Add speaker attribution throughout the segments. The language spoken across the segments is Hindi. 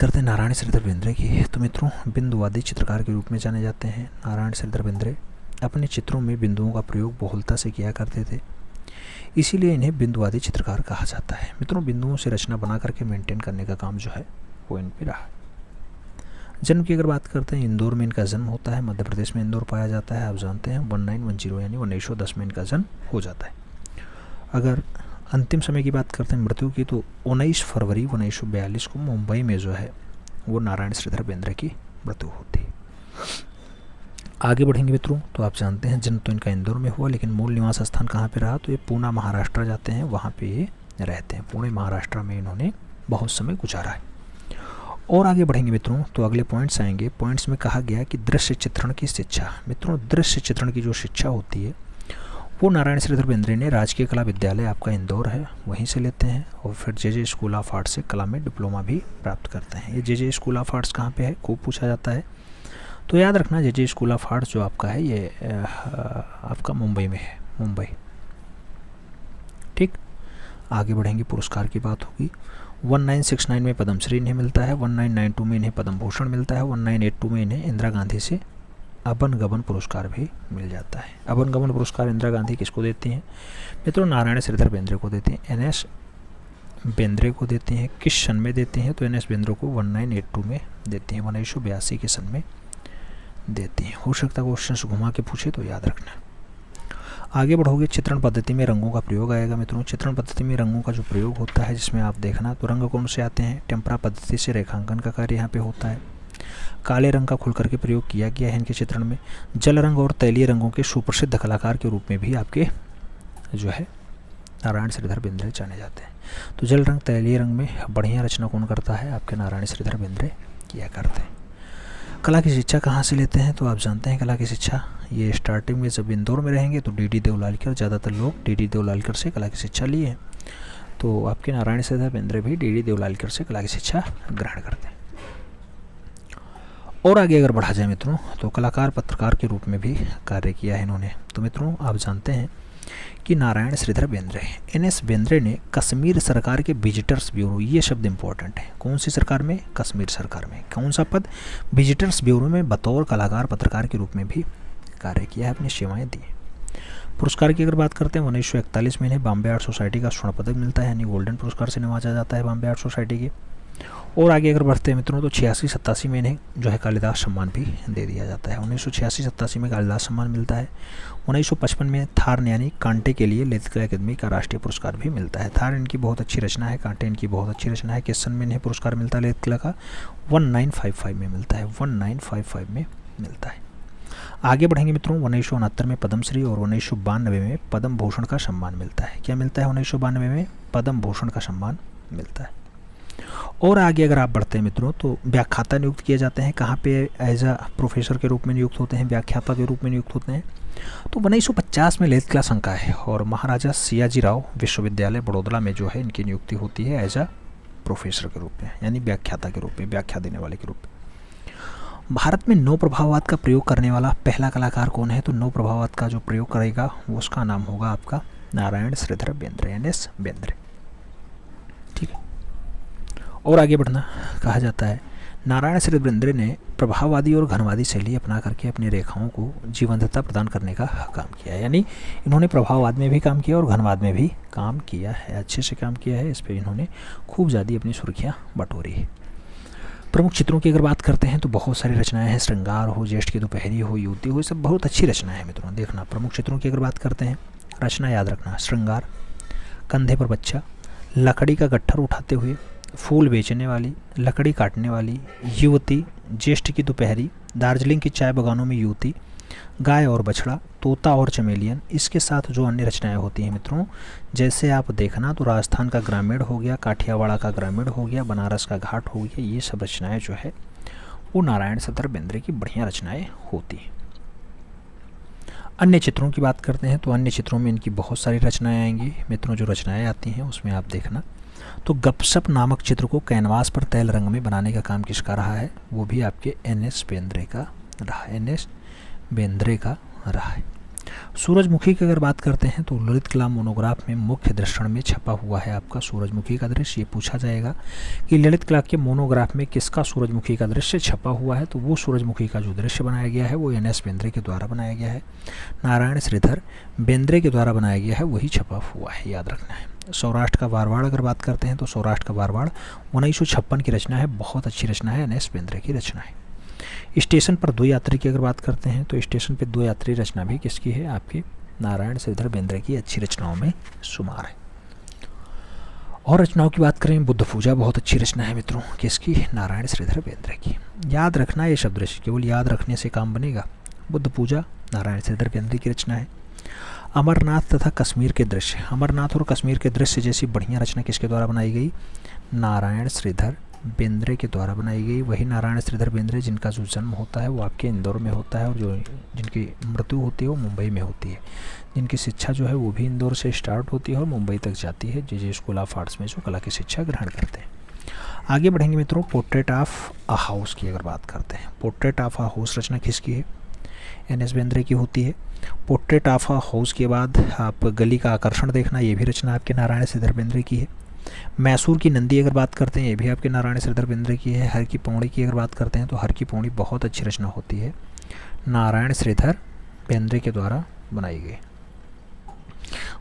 Speaker 1: करते हैं नारायण श्रीधर बेंद्रे की। तो मित्रों, बिंदुवादी चित्रकार के रूप में जाने जाते हैं नारायण श्रीधर बेंद्रे। अपने चित्रों में बिंदुओं का प्रयोग बहुलता से किया करते थे, इसीलिए इन्हें बिंदुवादी चित्रकार कहा जाता है। मित्रों, बिंदुओं से रचना बना करके मेंटेन करने का काम जो है वो इन पे रहा। जन्म की अगर बात करते हैं, इंदौर में इनका जन्म होता है। मध्य प्रदेश में इंदौर पाया जाता है। आप जानते हैं 1910 यानी 1910 में इनका जन्म हो जाता है। अगर अंतिम समय की बात करते हैं मृत्यु की, तो 19 फरवरी 1942 को मुंबई में जो है वो नारायण श्रीधर बेंद्रे की मृत्यु होती है। आगे बढ़ेंगे मित्रों, तो आप जानते हैं जन्म तो इनका इंदौर में हुआ, लेकिन मूल निवास स्थान कहाँ पे रहा, तो ये पूना महाराष्ट्र जाते हैं, वहाँ पे ये रहते हैं। पुणे महाराष्ट्र में इन्होंने बहुत समय गुजारा है। और आगे बढ़ेंगे मित्रों, तो अगले पॉइंट्स आएंगे। पॉइंट्स में कहा गया कि दृश्य चित्रण की शिक्षा। मित्रों, दृश्य चित्रण की जो शिक्षा होती है वो नारायण श्रीधर बेंद्रे ने राजकीय कला विद्यालय आपका इंदौर है वहीं से लेते हैं, और फिर जे स्कूल ऑफ आर्ट्स से कला में डिप्लोमा भी प्राप्त करते हैं। ये जे स्कूल ऑफ आर्ट्स कहाँ पे है, खूब पूछा जाता है, तो याद रखना जे स्कूल ऑफ आर्ट्स जो आपका है ये आपका मुंबई में है, मुंबई। ठीक, आगे बढ़ेंगे। पुरस्कार की बात होगी। 1969 में पद्मश्री इन्हें मिलता है, 1992 में इन्हें पद्म भूषण मिलता है, 1982 में इन्हें इंदिरा गांधी से अबन गबन पुरस्कार भी मिल जाता है। अबन गबन पुरस्कार इंदिरा गांधी किसको देती हैं मित्रों? नारायण श्रीधर बेंद्रे को देती हैं। एनएस बेंद्रे को देती हैं। किस सन में देती हैं? तो एनएस बेंद्रे को 1982 में देती हैं, 1982 के सन में देती हैं। हो सकता है क्वेश्चन घुमा के पूछे तो याद रखना। आगे बढ़ोगे, चित्रण पद्धति में रंगों का प्रयोग आएगा मित्रों। चित्रण पद्धति में रंगों का जो प्रयोग होता है, जिसमें आप देखना तो रंग कौन से आते हैं? टेम्परा पद्धति से रेखांकन का कार्य यहाँ पे होता है। काले रंग का खुल करके प्रयोग किया गया है इनके चित्रण में। जल रंग और तैलीय रंगों के सुप्रसिद्ध कलाकार के रूप में भी आपके जो है नारायण श्रीधर बेंद्रे जाने जाते हैं। तो जल रंग तैलीय रंग में बढ़िया रचना कौन करता है? आपके नारायण श्रीधर बेंद्रे किया करते हैं। कला की शिक्षा कहाँ से लेते हैं? तो आप जानते हैं कला की शिक्षा ये स्टार्टिंग में जब इंदौर में रहेंगे तो डी देवलालकर, ज़्यादातर लोग डी देवलालकर से कला की शिक्षा लिए हैं। तो आपके नारायण श्रीधर बेंद्रे भी डी देवलालकर से कला की शिक्षा ग्रहण करते हैं। और आगे अगर बढ़ा जाए मित्रों, तो कलाकार पत्रकार के रूप में भी कार्य किया है इन्होंने। तो मित्रों, आप जानते हैं कि नारायण श्रीधर बेंद्रे, एनएस बेंद्रे ने कश्मीर सरकार के विजिटर्स ब्यूरो, ये शब्द इंपॉर्टेंट है, कौन सी सरकार में? कश्मीर सरकार में। कौन सा पद? विजिटर्स ब्यूरो में बतौर कलाकार पत्रकार के रूप में भी कार्य किया है, अपनी सेवाएं दी। पुरस्कार की अगर बात करते हैं, 1941 में इन्हें बॉम्बे आर्ट सोसाइटी का स्वर्ण पदक मिलता है, यानी गोल्डन पुरस्कार से नवाजा जाता है बॉम्बे आर्ट सोसाइटी के। और आगे अगर बढ़ते हैं मित्रों, तो 86-87 में इन्हें जो है कालिदास सम्मान भी दे दिया जाता है। 1986-87 में कालिदास सम्मान मिलता है। 1955 में थार यानी कांटे के लिए ललित कला अकादमी का राष्ट्रीय पुरस्कार भी मिलता है। थार इनकी बहुत अच्छी रचना है, कांटे इनकी बहुत अच्छी रचना है। किस सन में इन्हें पुरस्कार मिलता है ललित कला का? 1955 में मिलता है, 1955 में मिलता है। आगे बढ़ेंगे मित्रों, 1969 में पद्मश्री और 1992 में पद्म भूषण का सम्मान मिलता है। क्या मिलता है? 1992 में पद्म भूषण का सम्मान मिलता है। और आगे अगर आप बढ़ते हैं मित्रों, तो व्याख्याता नियुक्त किए जाते हैं। कहाँ पे? एज अ प्रोफेसर के रूप में नियुक्त होते हैं, व्याख्याता के रूप में नियुक्त होते हैं। तो 1950 में ललित कला संकाय है और महाराजा सियाजी राव विश्वविद्यालय बड़ौदा में जो है इनकी नियुक्ति होती है एज अ प्रोफेसर के रूप में, यानी व्याख्याता के रूप में, व्याख्या देने वाले के रूप में। भारत में नौ प्रभाववाद का प्रयोग करने वाला पहला कलाकार कौन है? तो नौ प्रभाववाद का जो प्रयोग करेगा उसका नाम होगा आपका नारायण श्रीधर बेंद्रे, एनएस बेंद्रे। ठीक है। और आगे बढ़ना, कहा जाता है नारायण श्रीधर बेंद्रे ने प्रभाववादी और घनवादी शैली अपना करके अपनी रेखाओं को जीवंतता प्रदान करने का काम किया है। यानी इन्होंने प्रभाववाद में भी काम किया और घनवाद में भी काम किया है, अच्छे से काम किया है। इस पर इन्होंने खूब ज़्यादा अपनी सुर्खियाँ बटोरी है। प्रमुख चित्रों की अगर बात करते हैं तो बहुत सारी रचनाएं हैं। श्रृंगार हो, ज्येष्ठ की दोपहरी हो, युवती हो, सब बहुत अच्छी रचनाएं हैं मित्रों। देखना, प्रमुख चित्रों की अगर बात करते हैं, रचना याद रखना, श्रृंगार, कंधे पर बच्चा, लकड़ी का गट्ठर उठाते हुए, फूल बेचने वाली, लकड़ी काटने वाली, युवती, ज्येष्ठ की दोपहरी, दार्जिलिंग की चाय बागानों में युवती, गाय और बछड़ा, तोता और चमेलियन। इसके साथ जो अन्य रचनाएं होती हैं मित्रों, जैसे आप देखना तो राजस्थान का ग्रामीण हो गया, काठियावाड़ का ग्रामीण हो गया, बनारस का घाट हो गया, ये सब रचनाएं जो है वो नारायण श्रीधर बेंद्रे की बढ़िया रचनाएं होती हैं। अन्य चित्रों की बात करते हैं तो अन्य चित्रों में इनकी बहुत सारी रचनाएं आएंगी मित्रों। जो रचनाएं आती हैं उसमें आप देखना तो गपशप नामक चित्र को कैनवास पर तैल रंग में बनाने का काम किसका रहा है? वो भी आपके एनएस बेंद्रे का रहा है, एनएस बेंद्रे का रहा है। सूरजमुखी की अगर बात करते हैं तो ललित कला मोनोग्राफ में मुख्य दर्शन में छपा हुआ है आपका सूरजमुखी का दृश्य। ये पूछा जाएगा कि ललित कला के मोनोग्राफ में किसका सूरजमुखी का दृश्य छपा हुआ है, तो वो सूरजमुखी का जो दृश्य बनाया गया है वो एन.एस. बेंद्रे के द्वारा बनाया गया है। नारायण श्रीधर बेंद्रे के द्वारा बनाया गया है, वही छपा हुआ है, याद रखना है। सौराष्ट्र का वारवाड़ अगर बात करते हैं तो सौराष्ट्र का वारवाड़ 1956 की रचना है, बहुत अच्छी रचना है, एन.एस. बेंद्रे की रचना है। स्टेशन पर दो यात्री की अगर बात करते हैं तो स्टेशन पर दो यात्री रचना भी किसकी है, आपकी नारायण श्रीधर बेंद्रे की अच्छी रचनाओं में शुमार है। और रचनाओं की बात करें, बुद्ध पूजा बहुत अच्छी रचना है मित्रों, किसकी, नारायण श्रीधर बेंद्रे की। याद रखना ये शब्द, केवल याद रखने से काम बनेगा। बुद्ध पूजा नारायण श्रीधर बेंद्रे की रचना है। अमरनाथ तथा कश्मीर के दृश्य, अमरनाथ और कश्मीर के दृश्य जैसी बढ़िया रचना किसके द्वारा बनाई गई, नारायण श्रीधर बेंद्रे के द्वारा बनाई गई। वही नारायण श्रीधर बेंद्रे जिनका जो जन्म होता है वो आपके इंदौर में होता है, और जो जिनकी मृत्यु होती है वो मुंबई में होती है। जिनकी शिक्षा जो है वो भी इंदौर से स्टार्ट होती है और मुंबई तक जाती है, जे स्कूल ऑफ आर्ट्स में जो कला की शिक्षा ग्रहण करते हैं। आगे बढ़ेंगे मित्रों, पोर्ट्रेट ऑफ अ हाउस की अगर बात करते हैं, पोर्ट्रेट ऑफ अ हाउस रचना किसकी है, एन.एस. बेंद्रे की होती है। पोर्ट्रेट ऑफ अ हाउस के बाद आप गली का आकर्षण देखना, ये भी रचना आपके नारायण श्रीधर बेंद्रे की है। मैसूर की नंदी अगर बात करते हैं, ये भी आपके नारायण श्रीधर बेंद्रे की है। हर की पौड़ी की अगर बात करते हैं तो हर की पौड़ी बहुत अच्छी रचना होती है, नारायण श्रीधर बेंद्रे के द्वारा बनाई गई।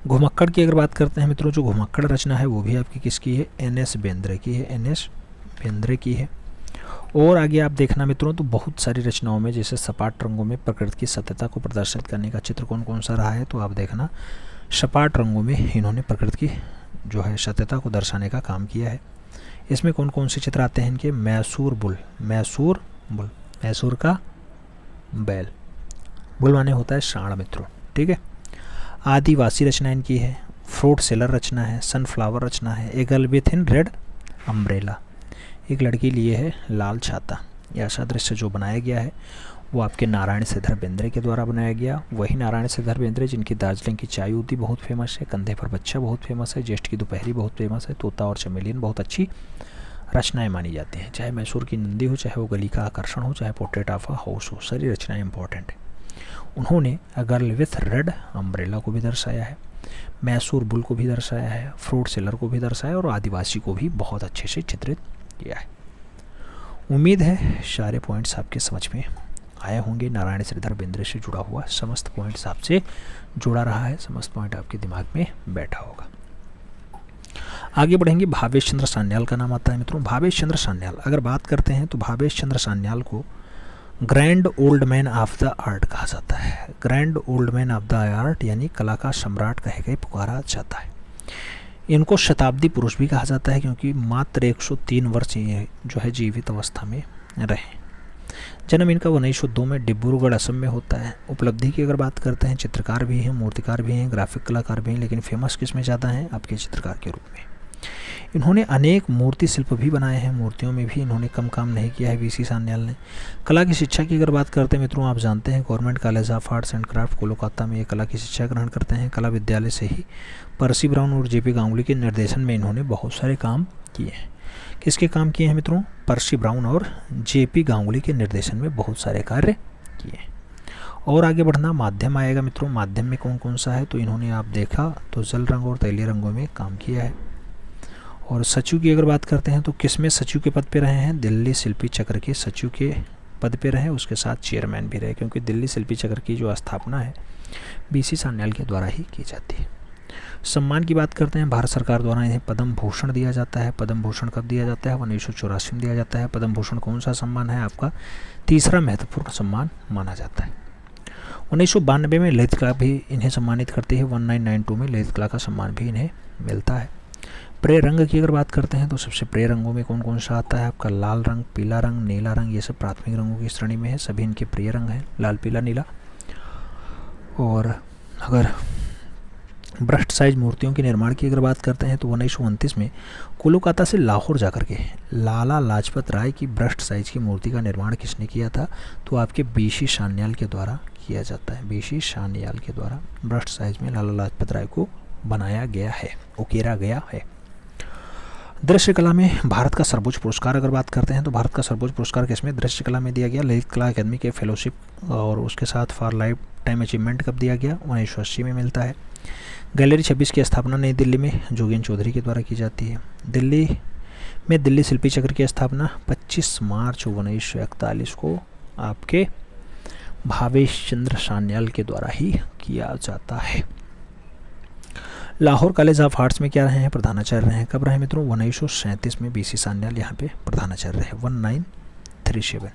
Speaker 1: घुमक्कड़ की अगर बात करते हैं मित्रों, जो घुमक्कड़ रचना है वो भी आपकी किसकी है, एन.एस. बेंद्रे की है, एन.एस. बेंद्रे की है। और आगे आप देखना मित्रों तो बहुत सारी रचनाओं में, जैसे सपाट रंगों में प्रकृति की सत्यता को प्रदर्शित करने का चित्र कौन कौन सा रहा है, तो आप देखना सपाट रंगों में इन्होंने प्रकृति की जो है सत्यता को दर्शाने का काम किया है। इसमें कौन कौन से चित्र आते हैं इनके, मैसूर बुल, मैसूर बुल, मैसूर का बैल, बुल माने होता है सांड मित्रों, ठीक है। आदिवासी रचना इनकी है। फ्रूट सेलर रचना है। सनफ्लावर रचना है। A girl with in red umbrella, एक लड़की लिए है लाल छाता। यह ऐसा दृश्य जो बनाया गया है वो आपके नारायण श्रीधर बेंद्रे के द्वारा बनाया गया। वही नारायण श्रीधर बेंद्रे जिनकी दार्जिलिंग की चाय उदी बहुत फेमस है, कंधे पर बच्चा बहुत फेमस है, ज्येष्ठ की दोपहरी बहुत फेमस है, तोता और चमेलियन बहुत अच्छी रचनाएं मानी जाती हैं। चाहे मैसूर की नंदी हो, चाहे वो गली का आकर्षण हो, चाहे पोर्ट्रेट ऑफ अ हाउस हो, सारी रचनाएं इंपॉर्टेंट है। उन्होंने a girl with red umbrella को भी दर्शाया है, मैसूर बुल को भी दर्शाया है, फ्रूट सेलर को भी दर्शाया और आदिवासी को भी बहुत अच्छे से चित्रित किया है। उम्मीद है सारे पॉइंट्स आपके समझ में आए होंगे। नारायण श्रीधर बेंद्रे से जुड़ा हुआ समस्त पॉइंट्स आपसे जुड़ा रहा है, समस्त पॉइंट आपके दिमाग में बैठा होगा। आगे बढ़ेंगे, भावेश चंद्र सान्याल का नाम आता है मित्रों। भावेश चंद्र सान्याल अगर बात करते हैं तो भावेश चंद्र सान्याल को grand old man of the art कहा जाता है। Grand old man of the art यानी कला का सम्राट कहे गए पुकारा जाता है। इनको शताब्दी पुरुष भी कहा जाता है क्योंकि मात्र 103 वर्ष ये जो है जीवित अवस्था में रहे। जन्म इनका 1902 में डिब्रूगढ़ असम में होता है। उपलब्धि की अगर बात करते हैं, चित्रकार भी हैं, मूर्तिकार भी हैं, ग्राफिक कलाकार भी हैं, लेकिन फेमस किस में ज़्यादा हैं, आपके चित्रकार के रूप में। इन्होंने अनेक मूर्ति शिल्प भी बनाए हैं, मूर्तियों में भी इन्होंने कम काम नहीं किया है वीसी सान्याल ने। कला की शिक्षा की अगर बात करते हैं मित्रों, आप जानते हैं government college of arts and craft Kolkata में ये कला की शिक्षा ग्रहण करते हैं। कला विद्यालय से ही पर्सी ब्राउन और जेपी गांगुली के निर्देशन में इन्होंने बहुत सारे काम किए हैं। किसके काम किए हैं मित्रों, पर्सी ब्राउन और जेपी गांगुली के निर्देशन में बहुत सारे कार्य किए। और आगे बढ़ना, माध्यम आएगा मित्रों। माध्यम में कौन कौन सा है, तो इन्होंने आप देखा तो जल रंग और तैलीय रंगों में काम किया है। और सचिव की अगर बात करते हैं तो किस में सचिव के पद पे रहे हैं, दिल्ली शिल्पी चक्र के सचिव के पद पे रहे, उसके साथ चेयरमैन भी रहे, क्योंकि दिल्ली शिल्पी चक्र की जो स्थापना है बीसी सान्याल के द्वारा ही की जाती है। सम्मान की बात करते हैं, भारत सरकार द्वारा इन्हें पद्म भूषण दिया जाता है। पद्म भूषण कब दिया जाता है, 1984 में दिया जाता है। पद्म भूषण कौन सा सम्मान है, आपका तीसरा महत्वपूर्ण सम्मान माना जाता है। 1992 में ललित कला भी इन्हें सम्मानित करती है। 1992 में ललित कला का सम्मान भी इन्हें मिलता है। प्रिय रंग की अगर बात करते हैं तो सबसे प्रिय रंगों में कौन कौन सा आता है, आपका लाल रंग, पीला रंग, नीला रंग, ये सब प्राथमिक रंगों की श्रेणी में है। सभी इनके प्रिय रंग हैं, लाल, पीला, नीला। और अगर ब्रस्ट साइज मूर्तियों के निर्माण की अगर बात करते हैं तो 1929 में कोलकाता से लाहौर जाकर के लाला लाजपत राय की ब्रस्ट साइज की मूर्ति का निर्माण किसने किया था, तो आपके बीसी सान्याल के द्वारा किया जाता है। बीसी सान्याल के द्वारा ब्रस्ट साइज में लाला लाजपत राय को बनाया गया है, उकेरा गया है। दृश्य कला में भारत का सर्वोच्च पुरस्कार अगर बात करते हैं तो भारत का सर्वोच्च पुरस्कार किसमें, दृश्य कला में दिया गया। ललित कला अकादमी के फेलोशिप और उसके साथ फॉर लाइफ टाइम अचीवमेंट कब दिया गया? 1980 में मिलता है। गैलरी 26 की स्थापना नई दिल्ली में जोगेन चौधरी के द्वारा की जाती है। दिल्ली में दिल्ली शिल्पी चक्र की स्थापना 25 मार्च 1941 को आपके भावेश चंद्र सान्याल के द्वारा ही किया जाता है। लाहौर कॉलेज ऑफ आर्ट्स में क्या रहे हैं? प्रधानाचार्य रहे हैं। कब रहे मित्रों? 1937 में बीसी सान्याल यहाँ पे प्रधानाचार्य रहे। 1937।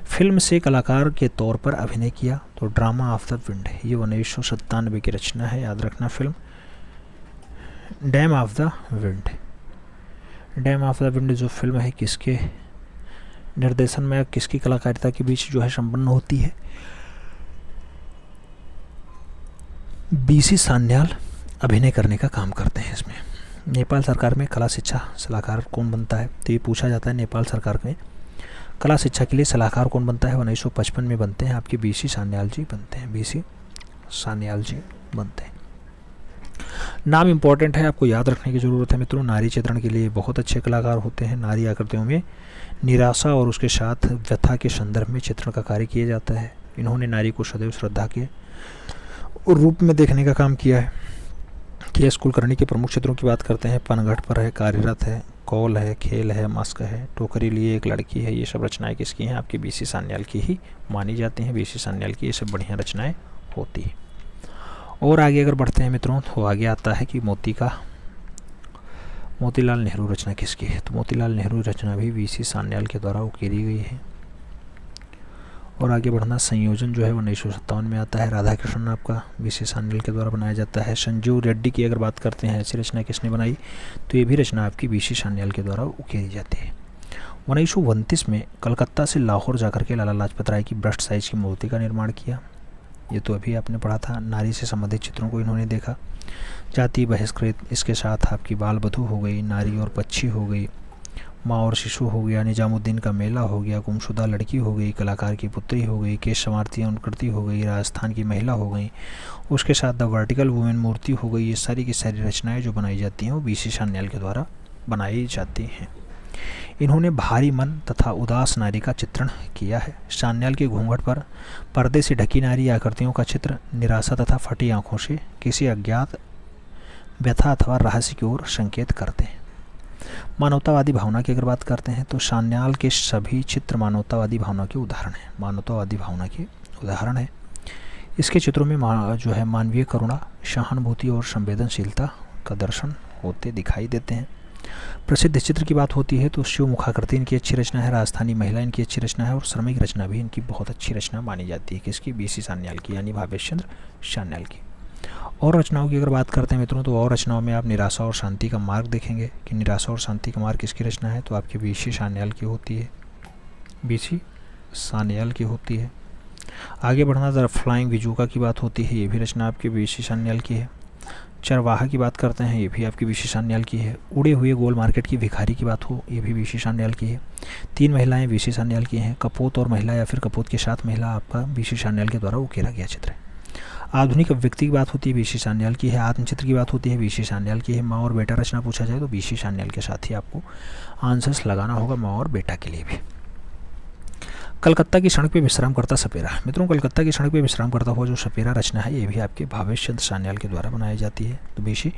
Speaker 1: फिल्म से कलाकार के तौर पर अभिनय किया तो ड्रामा ऑफ द विंड, ये 1997 की रचना है, याद रखना। Film dam of the wind, dam of the wind जो फिल्म है किसके निर्देशन में, किसकी कलाकारिता के बीच जो है संपन्न होती है? बीसी सान्याल अभिनय करने का काम करते हैं इसमें। नेपाल सरकार में कला शिक्षा सलाहकार कौन बनता है? तो ये पूछा जाता है, नेपाल सरकार में कला शिक्षा के लिए सलाहकार कौन बनता है? 1955 में बनते हैं आपके बीसी सान्याल जी बनते हैं, बीसी सान्याल जी बनते हैं। नाम इंपॉर्टेंट है, आपको याद रखने की ज़रूरत है मित्रों। नारी चित्रण के लिए बहुत अच्छे कलाकार होते हैं। नारी आकृतियों में निराशा और उसके साथ व्यथा के संदर्भ में चित्रण का कार्य किया जाता है। इन्होंने नारी को सदैव श्रद्धा के रूप में देखने का काम किया है। केएस कुलकर्णी के प्रमुख चित्रों की बात करते हैं। पनघट पर है, कार्यरत है, कौल है, खेल है, मस्क है, टोकरी लिए एक लड़की है, ये सब रचनाएं किसकी हैं? आपकी बीसी सान्याल की ही मानी जाती हैं। बीसी सान्याल की ये सब बढ़िया रचनाएं होती हैं। और आगे अगर बढ़ते हैं मित्रों तो आगे आता है कि मोतीलाल नेहरू रचना किसकी है? तो मोतीलाल नेहरू रचना भी बीसी सान्याल के द्वारा उकेरी गई है। और आगे बढ़ना, संयोजन जो है 1957 में आता है। राधा कृष्णन आपका बीसी सान्याल के द्वारा बनाया जाता है। संजीव रेड्डी की अगर बात करते हैं, ऐसी रचना किसने बनाई? तो ये भी रचना आपकी बीसी सान्याल के द्वारा उकेरी जाती है। 1929 में कलकत्ता से लाहौर जाकर के लाला लाजपत राय की ब्रस्ट साइज की मूर्ति का निर्माण किया। ये तो अभी आपने पढ़ा था। नारी से संबंधित चित्रों को इन्होंने देखा। जाति बहिष्कृत, इसके साथ आपकी बाल बधू हो गई, नारी और पक्षी हो गई, माँ और शिशु हो गया, निजामुद्दीन का मेला हो गया, गुमशुदा लड़की हो गई, कलाकार की पुत्री हो गई, केश संवारती अनुकृति हो गई, राजस्थान की महिला हो गई, उसके साथ द वर्टिकल वुमेन मूर्ति हो गई। ये सारी की सारी रचनाएं जो बनाई जाती हैं वो बीसी सान्याल के द्वारा बनाई जाती हैं। इन्होंने भारी मन तथा उदास नारी का चित्रण किया है। सान्याल के घूंघट पर पर्दे से ढकी नारी आकृतियों का चित्र निराशा तथा फटी आंखों से किसी अज्ञात व्यथा अथवा रहस्य की ओर संकेत करते हैं। मानवतावादी भावना की अगर बात करते हैं तो सान्याल के सभी चित्र मानवतावादी भावना के उदाहरण हैं। मानवतावादी भावना के उदाहरण है। इसके चित्रों में जो है मानवीय करुणा, सहानुभूति और संवेदनशीलता का दर्शन होते दिखाई देते हैं। प्रसिद्ध चित्र की बात होती है तो शिव मुखाकृति इनकी अच्छी रचना है। राजस्थानी महिला इनकी अच्छी रचना है और श्रमिक रचना भी इनकी बहुत अच्छी रचना मानी जाती है। किसकी? बीसी सान्याल की, यानी भावेश चंद्र सान्याल की। और रचनाओं की अगर बात करते हैं मित्रों तो और रचनाओं में आप निराशा और शांति का मार्ग देखेंगे कि निराशा और शांति का मार्ग किसकी रचना है? तो आपकी बीसी सान्याल की होती है, बीसी सान्याल की होती है। आगे बढ़ना, द फ्लाइंग विजूका की बात होती है, ये भी रचना आपकी बीसी सान्याल की है। चरवाहा की बात करते हैं, ये भी आपकी बीसी सान्याल की है। उड़े हुए गोल मार्केट की भिखारी की बात हो, ये भी बीसी सान्याल की है। तीन महिलाएं बीसी सान्याल की हैं। कपोत और महिला या फिर कपोत के साथ महिला आपका बीसी सान्याल के द्वारा उकेरा गया चित्र है। आधुनिक व्यक्ति की बात होती है, बीसी सान्याल की है। आत्मचित्र की बात होती है, बीसी सान्याल की है। माँ और बेटा रचना पूछा जाए तो बीसी सान्याल के साथ ही आपको आंसर्स लगाना होगा, माँ और बेटा के लिए भी। कलकत्ता की सड़क पे विश्राम करता सपेरा, मित्रों कलकत्ता की सड़क पे विश्राम करता हुआ जो सपेरा रचना है ये भी आपके भावेश चंद्र सान्याल के द्वारा बनाई जाती है। तो बीसी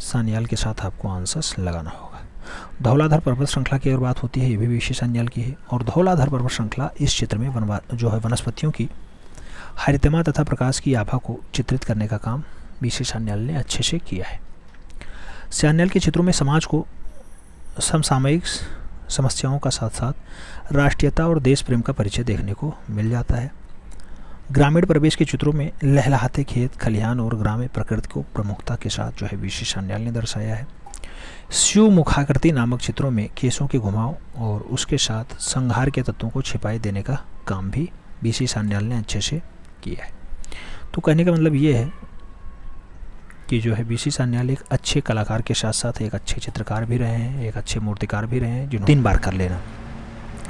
Speaker 1: सान्याल के साथ आपको आंसर्स लगाना होगा। धौलाधर पर्वत श्रृंखला की अगर बात होती है, ये भी बीसी सान्याल की है। और धौलाधर पर्वत श्रृंखला इस चित्र में जो है वनस्पतियों की हरितमा तथा प्रकाश की आभा को चित्रित करने का काम बीसी सान्याल ने अच्छे से किया है। सान्याल के चित्रों में समाज को समसामयिक समस्याओं का साथ साथ राष्ट्रीयता और देश प्रेम का परिचय देखने को मिल जाता है। ग्रामीण परिवेश के चित्रों में लहलहाते खेत खलिहान और ग्राम्य प्रकृति को प्रमुखता के साथ जो है बीसी सान्याल ने दर्शाया है। शिव मुखाकृति नामक चित्रों में केसों के घुमाव और उसके साथ संहार के तत्वों को छिपाए देने का काम भी बीसी सान्याल ने अच्छे से किया है। तो कहने का मतलब ये है कि जो है बीसी सान्याल एक अच्छे कलाकार के साथ साथ एक अच्छे चित्रकार भी रहे हैं, एक अच्छे मूर्तिकार भी रहे हैं। जिन्होंने 3 बार कर लेना,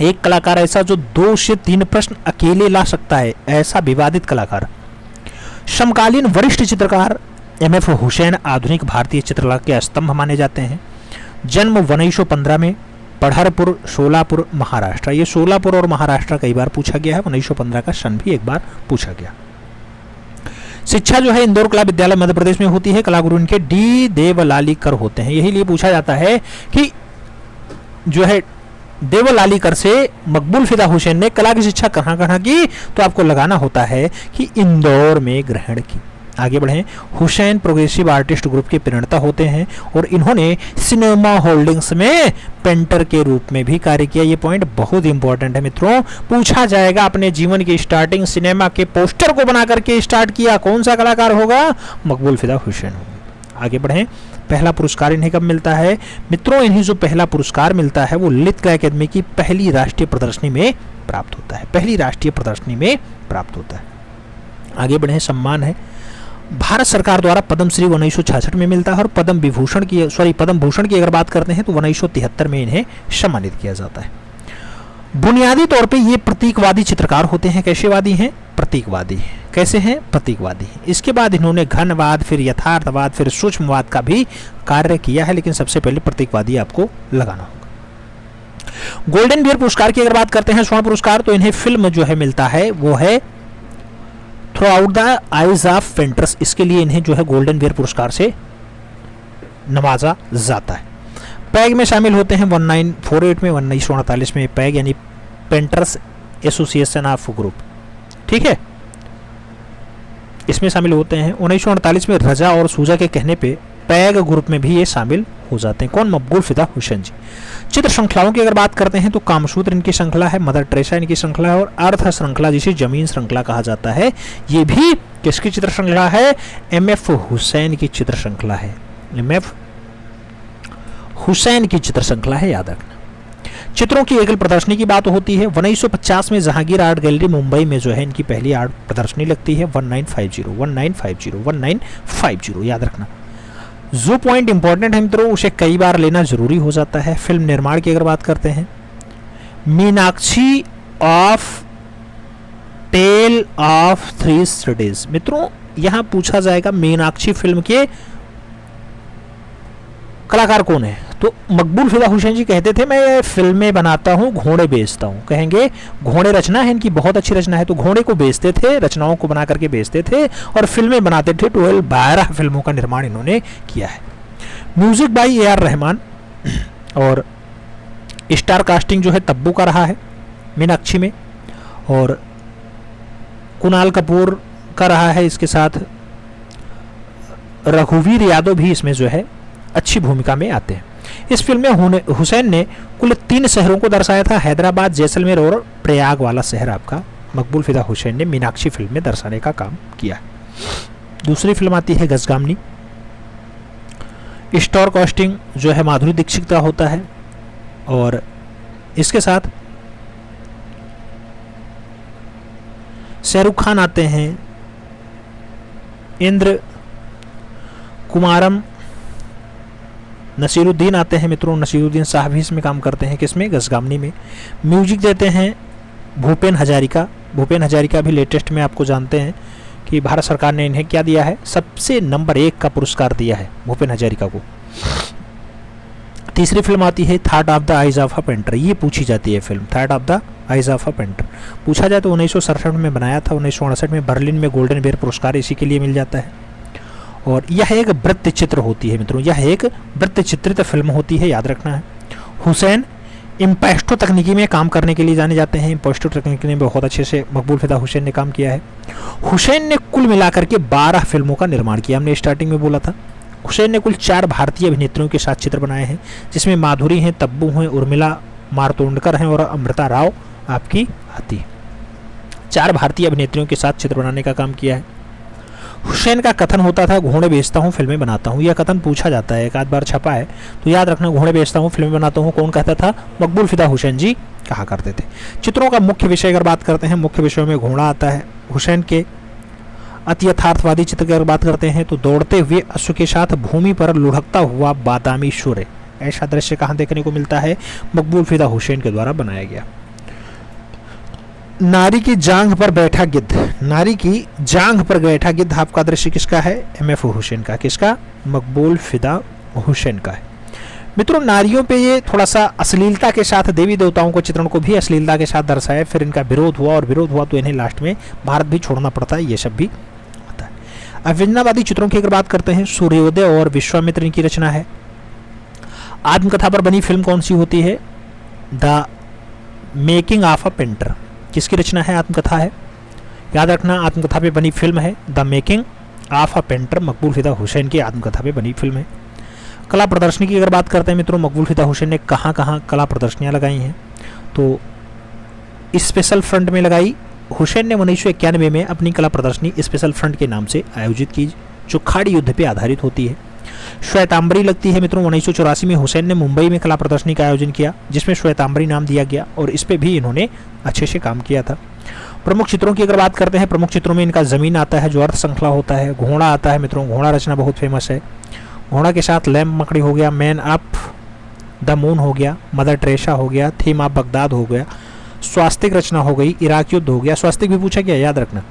Speaker 1: एक कलाकार ऐसा जो 2 से 3 प्रश्न अकेले ला सकता है, ऐसा विवादित कलाकार। समकालीन वरिष्ठ चित्रकार MF हुसैन आधुनिक भारतीय चित्रकला के स्तंभ माने जाते हैं। जन्म 1915 में, पढ़रपुर, सोलापुर, महाराष्ट्र। ये सोलापुर और महाराष्ट्र कई बार पूछा गया है। 1915 का सन भी एक बार पूछा गया। शिक्षा जो है इंदौर कला विद्यालय मध्य प्रदेश में होती है। कला गुरु इनके डी देवलालीकर होते हैं। यही लिए पूछा जाता है कि जो है देवलालीकर से मकबूल फिदा हुसैन ने कला की शिक्षा कहाँ कहाँ की, तो आपको लगाना होता है कि इंदौर में ग्रहण की। आगे बढ़ें। हुसैन प्रोग्रेसिव आर्टिस्ट ग्रुप के प्रणेता होते हैं और इन्होंने सिनेमा होल्डिंग्स में पेंटर के रूप में भी कार्य किया। ये पॉइंट बहुत इंपॉर्टेंट है मित्रों, पूछा जाएगा। अपने जीवन की स्टार्टिंग सिनेमा के पोस्टर को बना करके स्टार्ट किया, कौन सा कलाकार होगा? मकबूल फिदा हुसैन होगा। आगे बढ़ें। पहला पुरस्कार इन्हें कब मिलता है? मित्रों इन्हें जो पहला पुरस्कार मिलता है वो ललित कला अकादमी की पहली राष्ट्रीय प्रदर्शनी में प्राप्त होता है। पहली राष्ट्रीय प्रदर्शनी में प्राप्त होता है। आगे बढ़ें। सम्मान है भारत सरकार द्वारा पद्मश्री 1966 में मिलता है और पद्म भूषण की अगर बात करते हैं तो 1973 में इन्हें सम्मानित किया जाता है। बुनियादी तौर पे ये प्रतीकवादी चित्रकार होते हैं। कैसे वादी हैं? प्रतीकवादी। कैसे हैं? प्रतीकवादी। इसके बाद इन्होंने घनवाद, फिर यथार्थवाद, फिर सूक्ष्मवाद का भी कार्य किया है, लेकिन सबसे पहले प्रतीकवादी आपको लगाना होगा। गोल्डन बियर पुरस्कार की अगर बात करते हैं, स्वर्ण पुरस्कार, तो इन्हें फिल्म जो है मिलता है वो है through out the eyes of painters. इसके लिए इन्हें जो है गोल्डन बियर पुरस्कार से नवाजा जाता है। पैग में शामिल होते हैं 1948 में, 1948 में पैग यानी पेंटर्स एसोसिएशन ऑफ ग्रुप, ठीक है, इसमें शामिल होते हैं। 1948 में रजा और सूजा के कहने पे पैग ग्रुप में भी ये शामिल हो जाते हैं। कौन? मकबूल फिदा हुसैन जी। चित्र श्रृंखलाओं की अगर बात करते हैं तो कामसूत्र इनकी श्रृंखला है, मदर टेरेसा इनकी श्रृंखला है और अर्थ श्रृंखला जिसे जमीन श्रृंखला कहा जाता है, ये भी किसकी चित्र श्रृंखला है? एमएफ हुसैन की चित्र श्रृंखला है। एमएफ हुसैन की चित्र श्रृंखला है, याद रखना। चित्रों की एकल प्रदर्शनी की बात होती है। 1950 में जहांगीर आर्ट गैलरी मुंबई में जो है इनकी पहली आर्ट प्रदर्शनी लगती है। 1950 याद रखना। जो पॉइंट इंपॉर्टेंट है मित्रों उसे कई बार लेना जरूरी हो जाता है। फिल्म निर्माण की अगर बात करते हैं, Meenakshi of tale of three cities. मित्रों यहां पूछा जाएगा मीनाक्षी फिल्म के कलाकार कौन है, तो मकबूल फिदा हुसैन जी कहते थे मैं फिल्में बनाता हूँ, घोड़े बेचता हूँ। कहेंगे घोड़े रचना है इनकी, बहुत अच्छी रचना है, तो घोड़े को बेचते थे, रचनाओं को बना करके बेचते थे और फिल्में बनाते थे। 12 फिल्मों का निर्माण इन्होंने किया है। म्यूजिक बाई AR रहमान और स्टार कास्टिंग जो है तब्बू का रहा है मीनाक्षी में, और कुणाल कपूर का रहा है। इसके साथ रघुवीर यादव भी इसमें जो है अच्छी भूमिका में आते हैं। इस फिल्म में हुसैन ने कुल 3 शहरों को दर्शाया था, हैदराबाद, जैसलमेर और प्रयाग वाला शहर आपका मकबूल फिदा हुसैन ने मीनाक्षी फिल्म में दर्शाने का काम किया। दूसरी फिल्म आती है गजगामनी। स्टार कास्टिंग जो है माधुरी दीक्षित का होता है और इसके साथ शाहरुख खान आते हैं, इंद्र कुमारम, नसीरुद्दीन आते हैं। मित्रों नसीरुद्दीन साहब भी इसमें काम करते हैं, किसमें? गजगामनी में। म्यूजिक देते हैं भूपेन हजारिका। भूपेन हजारिका भी लेटेस्ट में आपको जानते हैं कि भारत सरकार ने इन्हें क्या दिया है? सबसे नंबर 1 का पुरस्कार दिया है भूपेन हजारिका को। तीसरी फिल्म आती है thought of the eyes of a painter. ये पूछी जाती है film thought of the eyes of a painter. पूछा जाए तो 1967 में बनाया था, 1968 में बर्लिन में गोल्डन बियर पुरस्कार इसी के लिए मिल जाता है। और यह एक वृत्त चित्र होती है मित्रों, यह एक वृत्त चित्रित फिल्म होती है, याद रखना है। हुसैन इम्पेस्टो तकनीकी में काम करने के लिए जाने जाते हैं। इम्पेस्टो तकनीकी में बहुत अच्छे से मकबूल फिदा हुसैन ने काम किया है। हुसैन ने कुल मिलाकर के 12 फिल्मों का निर्माण किया। हमने स्टार्टिंग में बोला था हुसैन ने कुल 4 भारतीय अभिनेत्रियों के साथ चित्र बनाए हैं, जिसमें माधुरी हैं, तब्बू हैं, उर्मिला मारतोंडकर हैं और अमृता राव आपकी आती है। 4 भारतीय अभिनेत्रियों के साथ चित्र बनाने का काम किया है। हुसैन का कथन होता था घोड़े बेचता हूँ फिल्में बनाता हूँ। यह कथन पूछा जाता है, एक आध बार छपा है, तो याद रखना घोड़े बेचता हूँ फिल्में बनाता हूँ कौन कहता था? मकबूल फिदा हुसैन जी कहा करते थे। चित्रों का मुख्य विषय अगर बात करते हैं, मुख्य विषयों में घोड़ा आता है। हुसैन के अति यथार्थवादी चित्र की अगर बात करते हैं तो दौड़ते हुए अश्व के साथ भूमि पर लुढ़कता हुआ बादामी सूर्य, ऐसा दृश्य कहाँ देखने को मिलता है? मकबूल फिदा हुसैन के द्वारा बनाया गया। नारी की जांघ पर बैठा गिद्ध। नारी की जांघ पर बैठा गिद्ध आपका दृश्य किसका है? MF हुसैन का। किसका? मकबूल फिदा हुसैन का है। मित्रों नारियों पे ये थोड़ा सा अश्लीलता के साथ देवी देवताओं को चित्रण को भी अश्लीलता के साथ दर्शाया, फिर इनका विरोध हुआ और विरोध हुआ तो इन्हें लास्ट में भारत भी छोड़ना पड़ता है, ये सब भी आता है। अविन्नावादी चित्रों की अगर बात करते हैं, सूर्योदय और विश्वामित्र इनकी रचना है। आत्मकथा पर बनी फिल्म कौन सी होती है? The making of a painter, किसकी रचना है? आत्मकथा है, याद रखना। आत्मकथा पे बनी फिल्म है the making of a painter, मकबूल फिदा हुसैन की आत्मकथा पे बनी फिल्म है। कला प्रदर्शनी की अगर बात करते हैं मित्रों, मकबूल फिदा हुसैन ने कहाँ कहाँ कला प्रदर्शनियाँ लगाई हैं? तो स्पेशल फ्रंट में लगाई। हुसैन ने 1991 में अपनी कला प्रदर्शनी स्पेशल फ्रंट के नाम से आयोजित की, जो खाड़ी युद्ध पे आधारित होती है। श्वेतांबरी लगती है मित्रों, 1984 में हुसैन ने मुंबई में कला प्रदर्शनी का आयोजन किया, जिसमें श्वेतांबरी नाम दिया गया, और इस पे भी इन्होंने अच्छे से काम किया था। प्रमुख चित्रों की अगर बात करते हैं, प्रमुख चित्रों में इनका ज़मीन आता है जो अर्थ श्रृंखला होता है, घोड़ा आता है मित्रों, घोड़ा रचना बहुत फेमस है। घोड़ा के साथ लैम्प मकड़ी हो गया, मैन अप द मून हो गया, मदर टेरेसा हो गया, थीम ऑफ बगदाद हो गया, स्वास्तिक रचना हो गई, इराक युद्ध हो गया। स्वास्तिक भी पूछा गया, याद रखना।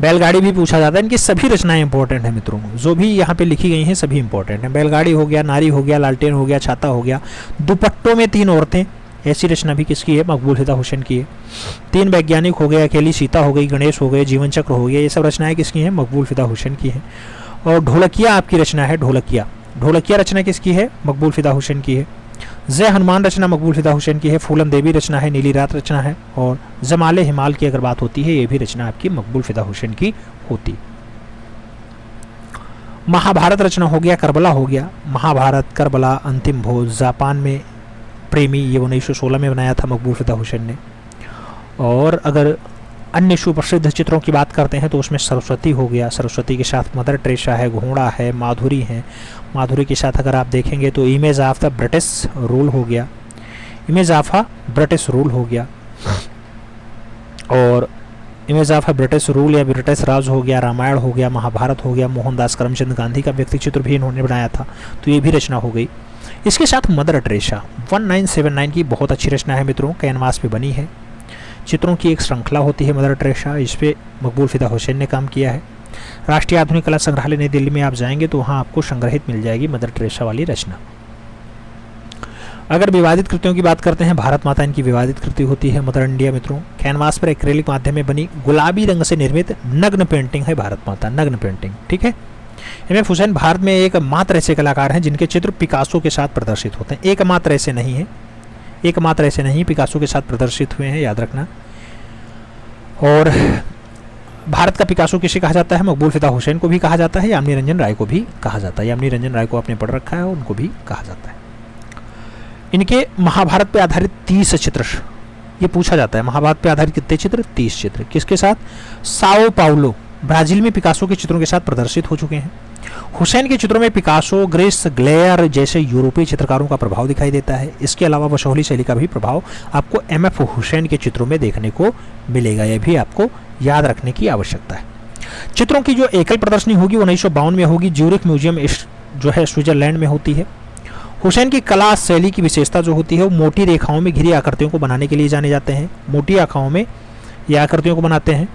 Speaker 1: बैलगाड़ी भी पूछा जाता है। इनकी सभी रचनाएं इंपॉर्टेंट है मित्रों, जो भी यहाँ पे लिखी गई हैं सभी इंपॉर्टेंट हैं। बैलगाड़ी हो गया, नारी हो गया, लालटेन हो गया, छाता हो गया, दुपट्टों में 3 औरतें, ऐसी रचना भी किसकी है? मकबूल फिदा हुसैन की है। 3 वैज्ञानिक हो गए, अकेली सीता हो गई, गणेश हो गए, जीवन चक्र हो गया, ये सब रचनाएं किसकी हैं? मकबूल फिदा हुसैन की हैं। और ढोलकिया आपकी रचना है, ढोलकिया। ढोलकिया रचना किसकी है? मकबूल फिदा हुसैन की है। जय हनुमान रचना मकबूल फिदा हुसैन की है। फूलन देवी रचना है, नीली रात रचना है। और जमाले हिमाल की अगर बात होती है, ये भी रचना आपकी मकबूल फिदा हुसैन की होती। महाभारत रचना हो गया, करबला हो गया। महाभारत, करबला, अंतिम भोज, जापान में प्रेमी, ये 1916 में बनाया था मकबूल फिदा हुसैन ने। और अगर अन्य सुप्रसिद्ध चित्रों की बात करते हैं तो उसमें सरस्वती हो गया, सरस्वती के साथ मदर टेरेसा है, घोड़ा है, माधुरी है। माधुरी के साथ अगर आप देखेंगे तो image of the British rule हो गया, image of a British rule हो गया, और image of a British rule या ब्रिटिश राज हो गया, रामायण हो गया, महाभारत हो गया। मोहनदास करमचंद गांधी का व्यक्ति चित्र भी इन्होंने बनाया था, तो ये भी रचना हो गई। इसके साथ मदर टेरेसा 1979 की बहुत अच्छी रचना है मित्रों, कैनवास पे बनी है। चित्रों की एक श्रृंखला होती है मदर टेरेसा, इस पे मकबूल फिदा हुसैन ने काम किया है। राष्ट्रीय आधुनिक कला संग्रहालय नई दिल्ली में आप जाएंगे तो वहाँ आपको संग्रहित मिल जाएगी मदर टेरेसा वाली रचना। अगर विवादित कृतियों की बात करते हैं, भारत माता इनकी विवादित कृति होती है मदर इंडिया मित्रों। कैनवास पर एक्रेलिक माध्यम में बनी गुलाबी रंग से निर्मित नग्न पेंटिंग है भारत माता, नग्न पेंटिंग, ठीक है। एम.एफ. हुसैन भारत में एकमात्र ऐसे कलाकार हैं जिनके चित्र पिकासो के साथ प्रदर्शित होते हैं। एकमात्र ऐसे नहीं है, एकमात्र ऐसे नहीं, पिकासो के साथ प्रदर्शित हुए हैं, याद रखना। और भारत का पिकासो किसे कहा जाता है? मकबूल फिदा हुसैन को भी कहा जाता है, यामिनी रंजन राय को भी कहा जाता है। यामिनी रंजन राय को आपने पढ़ रखा है, उनको भी कहा जाता है। इनके महाभारत पर आधारित 30 चित्र, ये पूछा जाता है, महाभारत पर आधारित कितने चित्र? 30 चित्र। किसके साथ? साओ पाउलो, ब्राजील में पिकासो के चित्रों के साथ प्रदर्शित हो चुके हैं। हुसैन के चित्रों में पिकासो, ग्रेस, ग्लेयर जैसे यूरोपीय चित्रकारों का प्रभाव दिखाई देता है। इसके अलावा वशोली शैली का भी प्रभाव आपको एम.एफ. हुसैन के चित्रों में देखने को मिलेगा, यह भी आपको याद रखने की आवश्यकता है। चित्रों की जो एकल प्रदर्शनी होगी 1952 में होगी, ज्यूरिख म्यूजियम जो है स्विट्जरलैंड में होती है। हुसैन की कला शैली की विशेषता जो होती है वो मोटी रेखाओं में घिरी आकृतियों को बनाने के लिए जाने जाते हैं, मोटी आंखाओं में ये आकृतियों को बनाते हैं।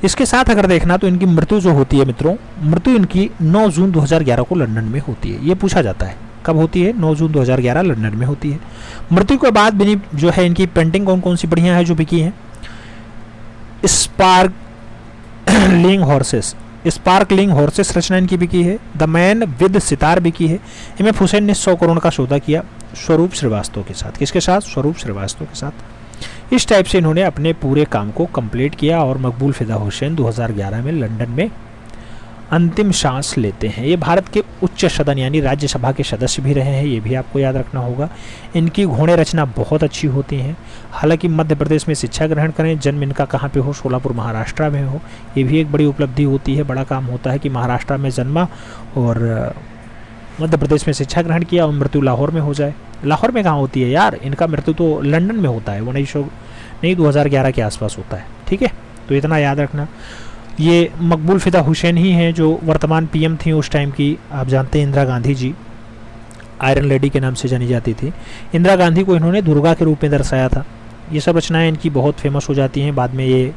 Speaker 1: इसके साथ अगर देखना तो इनकी मृत्यु जो होती है मित्रों, मृत्यु इनकी 9 जून 2011 को लंदन में होती है। ये पूछा जाता है कब होती है? 9 जून 2011 लंदन में होती है। मृत्यु के बाद भी जो है इनकी पेंटिंग कौन कौन सी बढ़िया है जो बिकी है? स्पार्कलिंग हॉर्सेस, स्पार्कलिंग हॉर्सेस रचना इनकी बिकी है। द मैन विद सितार बिकी है। एम.एफ. हुसैन ने 100 करोड़ का सौदा किया स्वरूप श्रीवास्तव के साथ। किसके साथ? स्वरूप श्रीवास्तव के साथ। इस टाइप से इन्होंने अपने पूरे काम को कंप्लीट किया और मकबूल फिदा हुसैन 2011 में लंदन में अंतिम सांस लेते हैं। ये भारत के उच्च सदन यानी राज्यसभा के सदस्य भी रहे हैं, ये भी आपको याद रखना होगा। इनकी घोड़े रचना बहुत अच्छी होती हैं। हालांकि मध्य प्रदेश में शिक्षा ग्रहण करें, जन्म इनका कहाँ पे हो? सोलापुर महाराष्ट्र में हो, ये भी एक बड़ी उपलब्धि होती है, बड़ा काम होता है कि महाराष्ट्र में जन्मा और मध्य प्रदेश में शिक्षा ग्रहण किया और मृत्यु लाहौर में हो जाए। लाहौर में कहाँ होती है यार? इनका मृत्यु तो लंदन में होता है, 2011 के आसपास होता है, ठीक है। तो इतना याद रखना। ये मकबूल फिदा हुसैन ही हैं जो वर्तमान पीएम थी उस टाइम की। आप जानते हैं इंदिरा गांधी जी, आयरन लेडी के नाम से जानी जाती थी। इंदिरा गांधी को इन्होंने दुर्गा के रूप में दर्शाया था। ये सब रचनाएं इनकी बहुत फेमस हो जाती हैं। बाद में ये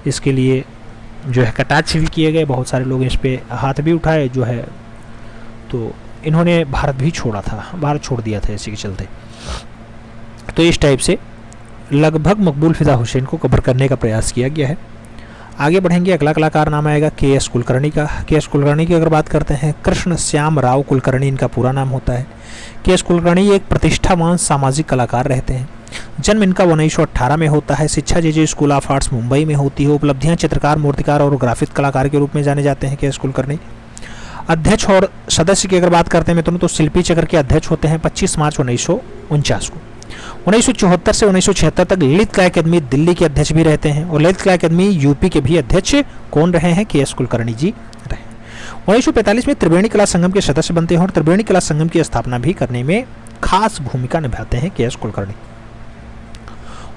Speaker 1: इसके लिए जो है कटाक्ष भी किए गए, बहुत सारे लोग इस पर हाथ भी उठाए जो है। तो इन्होंने भारत भी छोड़ा था, भारत छोड़ दिया था इसी के चलते। तो इस टाइप से लगभग मकबूल फिदा हुसैन को कवर करने का प्रयास किया गया है। आगे बढ़ेंगे, अगला कलाकार नाम आएगा के एस कुलकर्णी का। के एस कुलकर्णी की अगर बात करते हैं, कृष्ण श्याम राव कुलकर्णी इनका पूरा नाम होता है। के एस कुलकर्णी एक प्रतिष्ठावान सामाजिक कलाकार रहते हैं। जन्म इनका 1918 में होता है। शिक्षा जे स्कूल ऑफ आर्ट्स मुंबई में होती है। उपलब्धियां चित्रकार, मूर्तिकार और ग्राफिक कलाकार के रूप में जाने जाते हैं के एस कुलकर्णी। अध्यक्ष और सदस्य की अगर बात करते हैं मित्रों, तो शिल्पी चक्र के अध्यक्ष होते हैं 25 मार्च 1949 को। 1974 से 1976 तक ललित कला अकादमी दिल्ली के अध्यक्ष भी रहते हैं, और ललित कला अकादमी यूपी के भी अध्यक्ष कौन रहे हैं? के एस कुलकर्णी जी रहे। 1945 में त्रिवेणी कला संगम के सदस्य बनते हैं और त्रिवेणी कला संगम की स्थापना भी करने में खास भूमिका निभाते हैं के एस कुलकर्णी।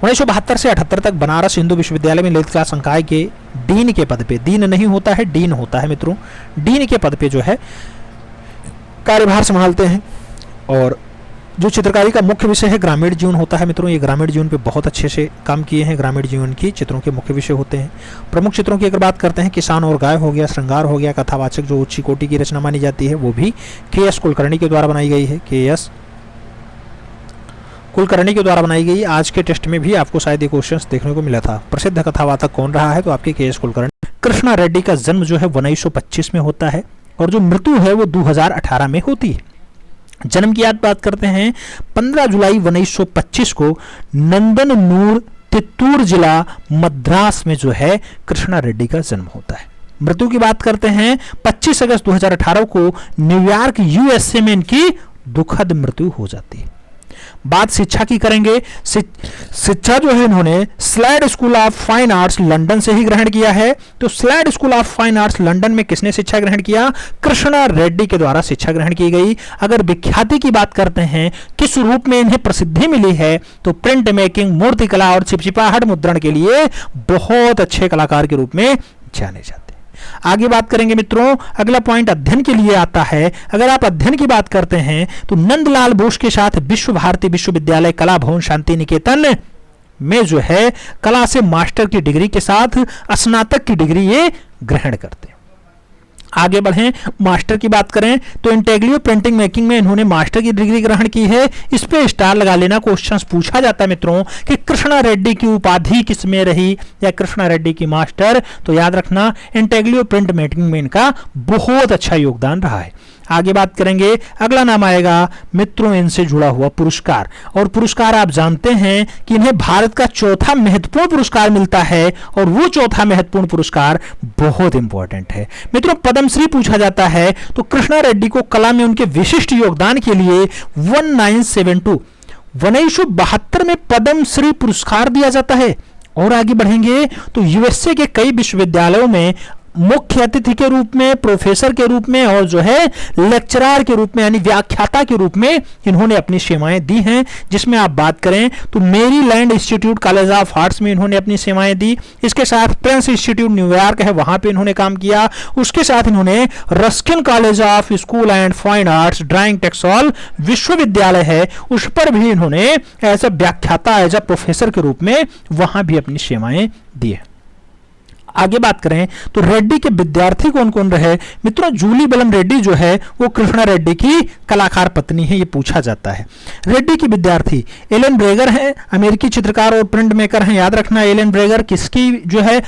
Speaker 1: 1972 से 78 तक बनारस हिंदू विश्वविद्यालय में ललित कला संकाय के डीन के पद पे, डीन नहीं होता है, डीन होता है मित्रों, डीन के पद पे जो है कार्यभार संभालते हैं। और जो चित्रकारी का मुख्य विषय है ग्रामीण जीवन होता है मित्रों। ये ग्रामीण जीवन पे बहुत अच्छे से काम किए हैं। ग्रामीण जीवन की चित्रों के मुख्य विषय होते हैं। प्रमुख चित्रों की अगर बात करते हैं, किसान और गाय हो गया, श्रृंगार हो गया, कथावाचक जो उच्च कोटि की रचना मानी जाती है वो भी के एस कुलकर्णी के द्वारा बनाई गई है। के एस कुलकर्णी के द्वारा बनाई गई। आज के टेस्ट में भी आपको शायद ये क्वेश्चन देखने को मिला था। प्रसिद्ध कथावाचक कौन रहा है? तो आपके के एस कुलकर्णी। कृष्णा रेड्डी का जन्म जो है 1925 में होता है और जो मृत्यु है वो 2018 में होती है। जन्म की बात करते हैं, 15 जुलाई 1925 को नंदनूर, तित्तूर जिला, मद्रास में जो है कृष्णा रेड्डी का जन्म होता है। मृत्यु की बात करते हैं, 25 अगस्त 2018 को न्यूयॉर्क यूएसए में इनकी दुखद मृत्यु हो जाती है। बात शिक्षा की करेंगे। शिक्षा जो है इन्होंने slide school of fine arts London से ही ग्रहण किया है। तो slide school of fine arts London में किसने शिक्षा ग्रहण किया? कृष्णा रेड्डी के द्वारा शिक्षा ग्रहण की गई। अगर विख्याति की बात करते हैं, किस रूप में इन्हें प्रसिद्धि मिली है, तो प्रिंट मेकिंग, मूर्तिकला और चिपचिपाहट मुद्रण के लिए बहुत अच्छे कलाकार के रूप में जाने जाते हैं। आगे बात करेंगे मित्रों, अगला पॉइंट अध्ययन के लिए आता है। अगर आप अध्ययन की बात करते हैं तो नंदलाल बोस के साथ विश्व भारती विश्वविद्यालय कला भवन शांति निकेतन में जो है कला से मास्टर की डिग्री के साथ स्नातक की डिग्री ये ग्रहण करते हैं। आगे बढ़ें, मास्टर की बात करें तो इंटेग्लियो पेंटिंग मेकिंग में इन्होंने मास्टर की डिग्री ग्रहण की है। इस पे स्टार लगा लेना, क्वेश्चंस पूछा जाता है मित्रों कि कृष्णा रेड्डी की उपाधि किस में रही या कृष्णा रेड्डी की मास्टर, तो याद रखना इंटेग्लियो प्रिंट मेकिंग में इनका बहुत अच्छा योगदान रहा है। आगे बात करेंगे, अगला नाम आएगा मित्रों इनसे जुड़ा हुआ पुरस्कार। और पुरस्कार आप जानते हैं कि इन्हें भारत का चौथा महत्वपूर्ण पुरस्कार मिलता है और वो चौथा महत्वपूर्ण पुरस्कार बहुत इंपॉर्टेंट है मित्रों। पद्मश्री पूछा जाता है तो कृष्णा रेड्डी को कला में उनके विशिष्ट योगदान के लिए 1972 में पद्मश्री पुरस्कार दिया जाता है। और आगे बढ़ेंगे तो यूएसए के कई विश्वविद्यालयों में मुख्य अतिथि के रूप में, प्रोफेसर के रूप में और जो है लेक्चरर के रूप में यानी व्याख्याता के रूप में इन्होंने अपनी सेवाएं दी हैं। जिसमें आप बात करें तो Maryland institute college of arts में इन्होंने अपनी सेवाएं दी। इसके साथ प्रिंस इंस्टीट्यूट न्यूयॉर्क है, वहां पे इन्होंने काम किया। उसके साथ इन्होंने Ruskin college of school and fine arts drawing टेक्सॉल विश्वविद्यालय है, उस पर भी इन्होंने एज अ व्याख्याता, एज अ प्रोफेसर के रूप में वहां भी अपनी सेवाएं दी है। आगे बात करें तो रेड्डी के विद्यार्थी कौन कौन रहे मित्रों? जूली बलम रेड्डी जो है वो कृष्णा रेड्डी की कलाकार पत्नी है, ये पूछा जाता है। रेड्डी की विद्यार्थी एलन ब्रेगर है, अमेरिकी चित्रकार और प्रिंट मेकर हैं। याद रखना एलन ब्रेगर किसकी जो है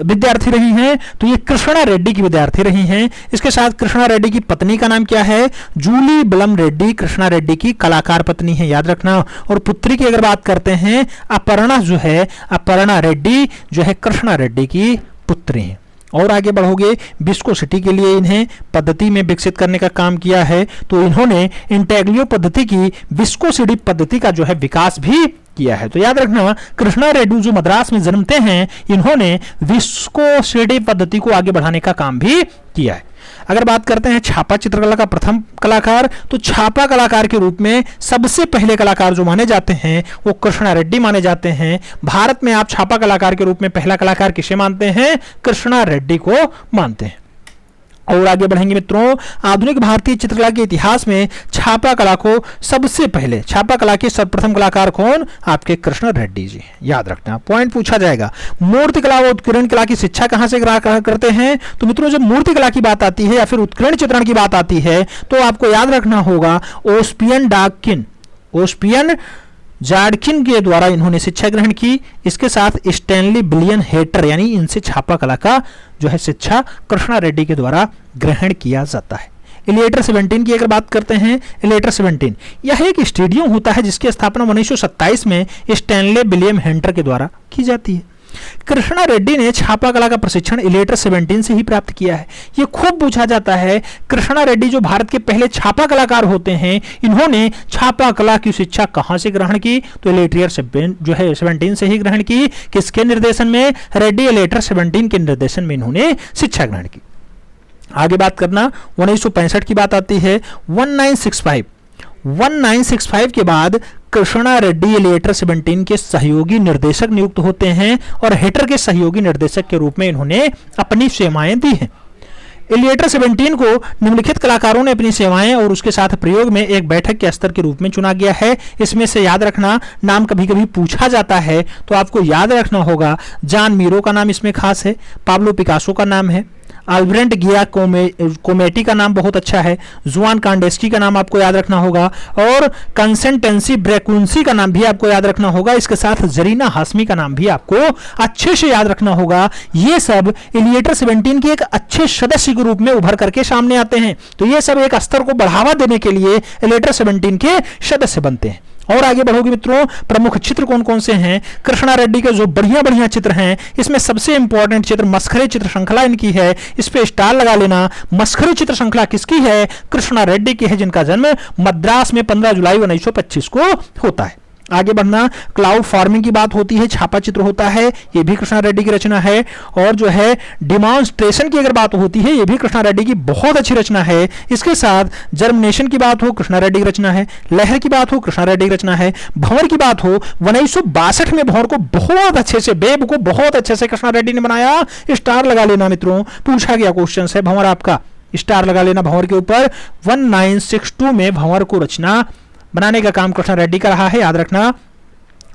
Speaker 1: विद्यार्थी रही हैं? तो ये कृष्णा रेड्डी की विद्यार्थी रही हैं। इसके साथ कृष्णा रेड्डी की पत्नी का नाम क्या है? जूली बलम रेड्डी कृष्णा रेड्डी की कलाकार पत्नी है, याद रखना। और पुत्री की अगर बात करते हैं, अपर्णा जो है, अपर्णा रेड्डी जो है कृष्णा रेड्डी की पुत्री है। और आगे बढ़ोगे, विस्कोसिटी के लिए इन्हें पद्धति में विकसित करने का काम किया है। तो इन्होंने इंटेग्लियो पद्धति की विस्कोसिटी पद्धति का जो है विकास भी किया है। तो याद रखना कृष्णा रेड्डी जो मद्रास में जन्मते हैं, इन्होंने विस्कोसिटी पद्धति को आगे बढ़ाने का काम भी किया है। अगर बात करते हैं छापा चित्रकला का प्रथम कलाकार, तो छापा कलाकार के रूप में सबसे पहले कलाकार जो माने जाते हैं वो कृष्णा रेड्डी माने जाते हैं। भारत में आप छापा कलाकार के रूप में पहला कलाकार किसे मानते हैं? कृष्णा रेड्डी को मानते हैं। और आगे बढ़ेंगे मित्रों, आधुनिक भारतीय चित्रकला के इतिहास में छापा कला को सबसे पहले, छापा कला के सर्वप्रथम कलाकार कौन? आपके कृष्णा रेड्डी जी, याद रखना, पॉइंट पूछा जाएगा। मूर्ति कला और उत्कीर्ण कला की शिक्षा कहां से करते हैं? तो मित्रों जब मूर्ति कला की बात आती है या फिर उत्कीर्ण चित्रण की बात आती है तो आपको याद रखना होगा ओस्पियन जाडकिन के द्वारा इन्होंने शिक्षा ग्रहण की। इसके साथ स्टैनली बिलियन हेटर यानी इनसे छापा कला का जो है शिक्षा कृष्णा रेड्डी के द्वारा ग्रहण किया जाता है। इलिएटर 17 की अगर बात करते हैं, इलिएटर 17 यह एक स्टेडियम होता है जिसकी स्थापना 1927 में स्टैनले बिलियम हेंटर के द्वारा की जाती है। कृष्णा रेड्डी ने छापा कला का प्रशिक्षण इलिएटर 17 से ही प्राप्त किया है। ये खूब पूछा जाता है, कृष्णा रेड्डी जो भारत के पहले छापा कलाकार होते हैं, इन्होंने छापा कला की शिक्षा कहां से ग्रहण की? तो इलिएटर जो है 17 से ही ग्रहण की। किसके निर्देशन में? रेड्डी इलिएटर 17 के निर्देशन में इन्होंने शिक्षा ग्रहण की। आगे बात करना, 1965 की बात आती है। 1965 के बाद कृष्णा रेड्डी इलिएटर 17 के सहयोगी निर्देशक नियुक्त होते हैं और हेटर के सहयोगी निर्देशक के रूप में इन्होंने अपनी सेवाएं दी हैं। इलिएटर 17 को निम्नलिखित कलाकारों ने अपनी सेवाएं और उसके साथ प्रयोग में एक बैठक के स्तर के रूप में चुना गया है। इसमें से याद रखना, नाम कभी कभी पूछा जाता है तो आपको याद रखना होगा। जॉन मीरो का नाम इसमें खास है, पाब्लो पिकासो का नाम है, अल्ब्रेंट गिया कोमेटी का नाम बहुत अच्छा है, जुआन कांडेस्की का नाम आपको याद रखना होगा और कंसेंटेंसी ब्रेकुंसी का नाम भी आपको याद रखना होगा। इसके साथ जरीना हाशमी का नाम भी आपको अच्छे से याद रखना होगा। ये सब इलिएटर 17 के एक अच्छे सदस्य के रूप में उभर करके सामने आते हैं। तो ये सब एक स्तर को बढ़ावा देने के लिए इलिएटर 17 के सदस्य बनते हैं। और आगे बढ़ोगे मित्रों, प्रमुख चित्र कौन कौन से हैं? कृष्णा रेड्डी के जो बढ़िया बढ़िया चित्र हैं, इसमें सबसे इंपॉर्टेंट चित्र मस्खरे चित्र श्रृंखला इनकी है। इस पे स्टार लगा लेना। मस्खरे चित्र श्रृंखला किसकी है? कृष्णा रेड्डी की है, जिनका जन्म मद्रास में 15 जुलाई 1925 को होता है। आगे बढ़ना, क्लाउड फार्मिंग की बात होती है, छापा चित्र होता है, ये भी कृष्णा रेड्डी की रचना है। और जो है डिमॉन्स्ट्रेशन की अगर बात होती है, ये भी कृष्णा रेड्डी की बहुत अच्छी रचना है। इसके साथ जर्मिनेशन की बात हो, कृष्णा रेड्डी की रचना है। लहर की बात हो, कृष्णा रेड्डी की रचना है। भंवर की बात हो, 1962 में भंवर को बहुत अच्छे से, बेब को बहुत अच्छे से कृष्णा रेड्डी ने बनाया। स्टार लगा लेना मित्रों, पूछा गया क्वेश्चन है भंवर, आपका स्टार लगा लेना भंवर के ऊपर। 1962 में भंवर को रचना बनाने का काम कृष्णा रेड्डी का रहा है, याद रखना।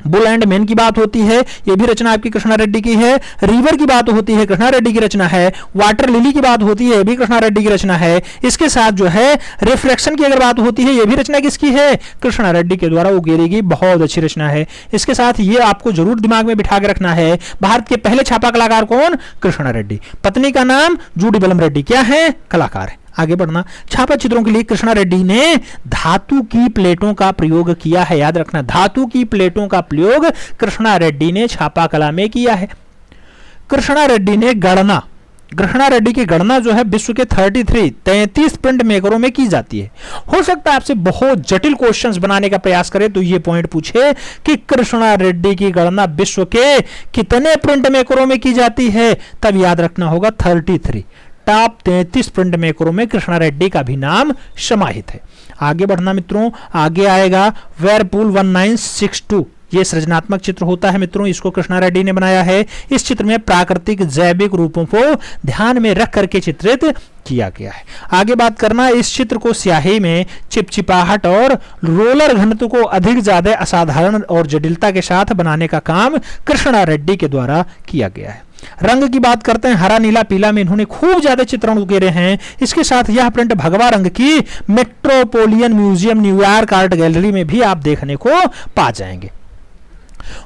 Speaker 1: बुल एंड मैन की बात होती है, यह भी रचना आपकी कृष्णा रेड्डी की है। रिवर की बात होती है, कृष्णा रेड्डी की रचना है। वाटर लिली की बात होती है, यह भी कृष्णा रेड्डी की रचना है। इसके साथ जो है रिफ्लेक्शन की अगर बात होती है, यह भी रचना किसकी है? कृष्णा रेड्डी के द्वारा उकेरी गई बहुत अच्छी रचना है। इसके साथ ये आपको जरूर दिमाग में बिठा के रखना है, भारत के पहले छापा कलाकार कौन? कृष्णा रेड्डी। पत्नी का नाम जूडी बलम रेड्डी, क्या है? कलाकार है। आगे बढ़ना, छापा चित्रों के लिए कृष्णा रेड्डी ने धातु की प्लेटों का प्रयोग किया है, याद रखना। धातु की प्लेटों का प्रयोग कृष्णा रेड्डी ने छापा कला में किया है। कृष्णा रेड्डी की गणना जो है विश्व के 33 प्रिंट मेकरों में की जाती है। हो सकता है आपसे बहुत जटिल क्वेश्चंस बनाने का प्रयास करे तो ये पॉइंट पूछे कि कृष्णा रेड्डी की गणना विश्व के कितने प्रिंट मेकरों में की जाती है, तब याद रखना होगा 33। टॉप 33 प्रिंट मेकरों में कृष्णा रेड्डी का भी नाम समाहित है। आगे बढ़ना मित्रों, आगे आएगा व्हर्लपूल 1962। ये सृजनात्मक चित्र होता है मित्रों, इसको कृष्णा रेड्डी ने बनाया है। इस चित्र में प्राकृतिक जैविक रूपों को ध्यान में रख करके चित्रित किया गया है। आगे बात करना, इस चित्र को स्याही में चिपचिपाहट और रोलर घनत्व को अधिक ज्यादा असाधारण और जटिलता के साथ बनाने का काम कृष्णा रेड्डी के द्वारा किया गया है। रंग की बात करते हैं, हरा नीला पीला में इन्होंने खूब ज्यादा चित्रण उकेरे हैं। इसके साथ यह प्रिंट भगवा रंग की metropolitan museum New York art gallery में भी आप देखने को पा जाएंगे।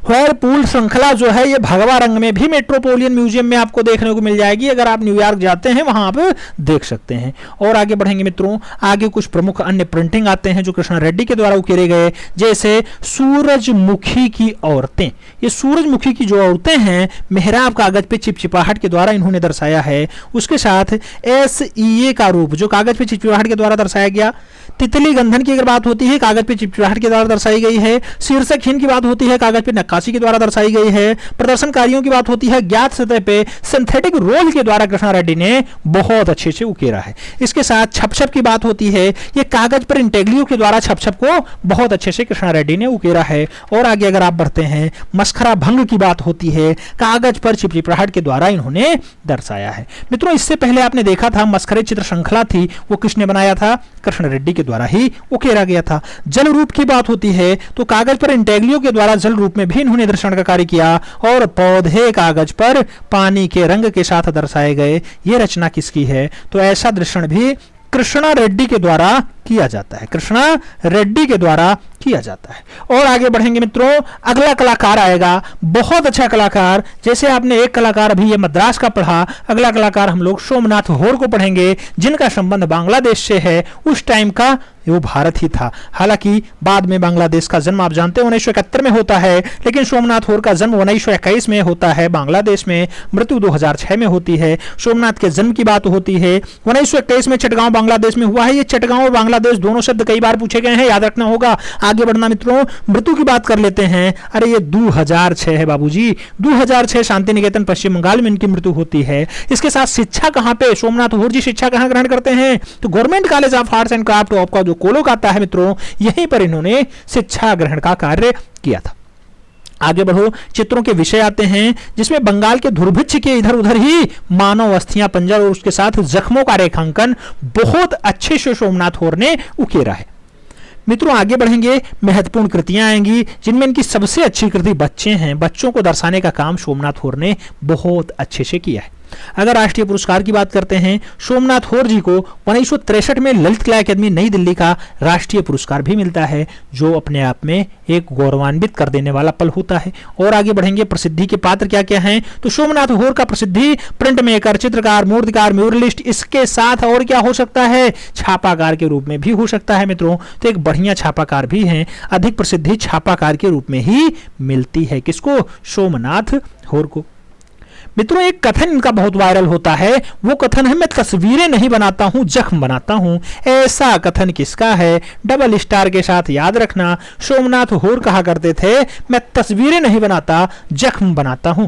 Speaker 1: व्हर्लपूल श्रृंखला जो है ये भगवा रंग में भी मेट्रोपोलियन म्यूजियम में आपको देखने को मिल जाएगी। अगर आप न्यूयॉर्क जाते हैं वहां आप देख सकते हैं। और आगे बढ़ेंगे मित्रों, आगे कुछ प्रमुख अन्य प्रिंटिंग आते हैं जो कृष्णा रेड्डी के द्वारा उकेरे गए, जैसे सूरजमुखी की औरतें। ये सूरजमुखी की जो औरतें हैं मेहराब कागज पे चिपचिपाहट के द्वारा इन्होंने दर्शाया है। उसके साथ SEA का रूप जो कागज पे चिपचिपाहट के द्वारा दर्शाया गया। तितली गंधन की अगर बात होती है, कागज पे चिपचिपाहट के द्वारा दर्शाई गई है। शीर्षकहीन की बात होती है, कागज पे नक्काशी के द्वारा दर्शाई गई है। प्रदर्शनकारियों की बात होती है, ज्ञात सतह पे सिंथेटिक रोल के द्वारा कृष्णा रेड्डी ने बहुत अच्छे से उकेरा है। इसके साथ छपछप की बात होती है, ये कागज पर इंटेग्लियो के द्वारा छपछप को बहुत अच्छे से कृष्णा रेड्डी ने उकेरा है। और आगे अगर आप बढ़ते हैं, मस्खरा भंग की बात होती है, कागज पर चिपचिपाहट के द्वारा इन्होंने दर्शाया है। मित्रों, इससे पहले आपने देखा था मस्खरे चित्र श्रृंखला थी, वो किसने बनाया था? कृष्णा रेड्डी के द्वारा ही उकेरा गया था। जल रूप की बात होती है तो कागज पर इंटेग्लियो के द्वारा जल रूप में भी इन्होंने दर्शन का कार्य किया। और पौधे कागज पर पानी के रंग के साथ दर्शाए गए, ये रचना किसकी है? तो ऐसा दर्शन भी कृष्णा रेड्डी के द्वारा किया जाता है, कृष्णा रेड्डी के द्वारा किया जाता है। और आगे बढ़ेंगे मित्रों, अगला कलाकार आएगा, बहुत अच्छा कलाकार। जैसे आपने एक कलाकार अभी ये मद्रास का पढ़ा, अगला कलाकार हम लोग सोमनाथ होर को पढ़ेंगे, जिनका संबंध बांग्लादेश से है। उस टाइम का वो भारत ही था, हालांकि बाद में बांग्लादेश का जन्म आप जानते हैं 1971 में होता है, लेकिन सोमनाथ होर का जन्म 1921 में होता है बांग्लादेश में, मृत्यु 2006 में होती है। सोमनाथ के जन्म की बात होती है 1921 में, चटगांव बांग्लादेश में हुआ है। ये चटगांव और बांग्लादेश दोनों शब्द कई बार पूछे गए हैं, याद रखना होगा। आगे बढ़ना मित्रों, मृत्यु की बात कर लेते हैं। अरे ये 2006 है बाबूजी, 2006 शांति निकेतन पश्चिम बंगाल में इनकी मृत्यु होती है। इसके साथ शिक्षा कहां पे, सोमनाथ होर जी शिक्षा कहां ग्रहण करते हैं, तो government college of arts and craft of का जो कोलकाता है मित्रों, यहीं पर इन्होंने शिक्षा ग्रहण का कार्य किया था। आगे बढ़ो, चित्रों के विषय आते हैं, जिसमें बंगाल के दुर्भिक्ष के इधर उधर ही मानव अस्थियां, पंजर और उसके साथ जख्मों का रेखांकन बहुत अच्छे से सोमनाथ होर ने उकेरा है। मित्रों आगे बढ़ेंगे, महत्वपूर्ण कृतियां आएंगी, जिनमें इनकी सबसे अच्छी कृति बच्चे हैं। बच्चों को दर्शाने का काम सोमनाथ होर ने बहुत अच्छे से किया है। अगर राष्ट्रीय पुरस्कार की बात करते हैं, सोमनाथ होर जी को 1963 में ललित कला अकादमी नई दिल्ली का राष्ट्रीय पुरस्कार भी मिलता है, जो अपने आप में एक गौरवान्वित कर देने वाला पल होता है। और आगे बढ़ेंगे, प्रसिद्धि के पात्र क्या क्या हैं, तो सोमनाथ होर का प्रसिद्धि प्रिंट मेकर, चित्रकार, मूर्तिकार, म्यूरलिस्ट, इसके साथ और क्या हो सकता है, छापाकार के रूप में भी हो सकता है मित्रों। तो एक बढ़िया छापाकार भी हैं। अधिक प्रसिद्धि छापाकार के रूप में ही मिलती है, किसको, सोमनाथ होर को। मित्रों एक कथन इनका बहुत वायरल होता है, वो कथन है, मैं तस्वीरें नहीं बनाता हूं, जख्म बनाता हूं। ऐसा कथन किसका है, डबल स्टार के साथ याद रखना। सोमनाथ होर कहा करते थे, मैं तस्वीरें नहीं बनाता, जख्म बनाता हूं।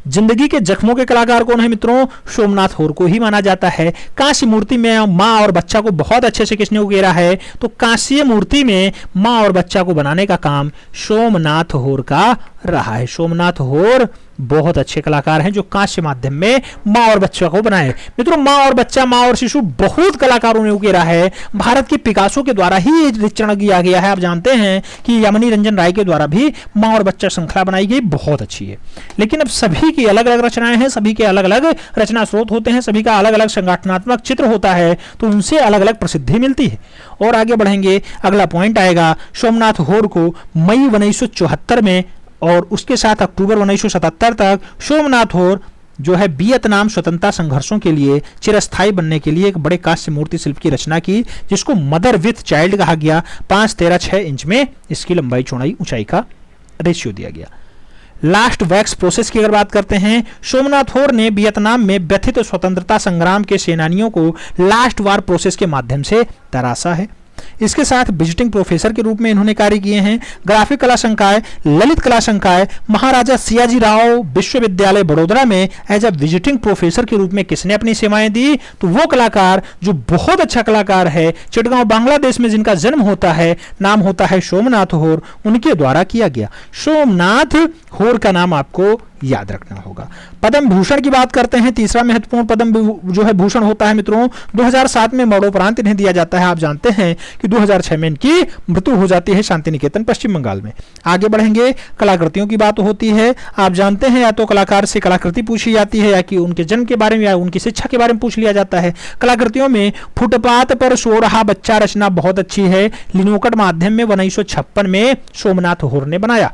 Speaker 1: जिंदगी के जख्मों के कलाकार कौन है मित्रों, सोमनाथ होर को ही माना जाता है। कांस्य मूर्ति में मां और बच्चा को बहुत अच्छे से किसने उकेरा है, तो कांस्य मूर्ति में मां और बच्चा को बनाने का काम सोमनाथ होर का रहा है। सोमनाथ होर बहुत अच्छे कलाकार हैं, जो कांस्य माध्यम में मां और बच्चा को बनाए। मित्रों मां और बच्चा, मां और शिशु बहुत कलाकारों ने उकेरा है। भारत के पिकासो के द्वारा ही ये चरण किया गया है। आप जानते हैं कि यामिनी रंजन राय के द्वारा भी मां और बच्चा श्रृंखला बनाई गई, बहुत अच्छी है। लेकिन अब सभी की अलग अलग रचनाएं हैं, सभी के अलग अलग रचना स्रोत होते हैं, सभी का अलग अलग संगठनात्मक चित्र होता है, तो उनसे अलग अलग प्रसिद्धि मिलती है। और आगे बढ़ेंगे, अगला पॉइंट आएगा, सोमनाथ होर को मई 1974 में और उसके साथ अक्टूबर 1977 तक सोमनाथ होर जो है वियतनाम स्वतंत्रता संघर्षों के लिए चिरस्थायी बनने के लिए एक बड़े कांस्य मूर्ति शिल्प की रचना की, जिसको मदर विथ चाइल्ड कहा गया। 5, 13, 6 इंच में इसकी लंबाई चौड़ाई ऊंचाई का रेशियो दिया गया। लास्ट वैक्स प्रोसेस की अगर बात करते हैं, सोमनाथ होर ने वियतनाम में व्यथित स्वतंत्रता संग्राम के सेनानियों को लास्ट वार प्रोसेस के माध्यम से तराशा है। इसके साथ विजिटिंग प्रोफेसर के रूप में इन्होंने कार्य किए हैं। ग्राफिक कला संकाय, ललित कला संकाय, महाराजा सियाजी राव विश्वविद्यालय बड़ोदरा में एज अ विजिटिंग प्रोफेसर के रूप में किसने अपनी सेवाएं दी, तो वो कलाकार जो बहुत अच्छा कलाकार है, चिटगांव बांग्लादेश में जिनका जन्म होता है, नाम होता है सोमनाथ होर, उनके द्वारा किया गया। सोमनाथ होर का नाम आपको याद रखना होगा। पद्म भूषण की बात करते हैं, तीसरा महत्वपूर्ण पद्म जो है भूषण होता है मित्रों, 2007 में मरणोपरांत इन्हें दिया जाता है। आप जानते हैं कि 2006 में इनकी मृत्यु हो जाती है शांति निकेतन पश्चिम बंगाल में। आगे बढ़ेंगे, कलाकृतियों की बात होती है। आप जानते हैं या तो कलाकार से कलाकृति पूछी जाती है, या कि उनके जन्म के बारे में या उनकी शिक्षा के बारे में पूछ लिया जाता है। कलाकृतियों में फुटपाथ पर सो रहा बच्चा रचना बहुत अच्छी है, लिनोकट माध्यम में 1956 में सोमनाथ होर ने बनाया।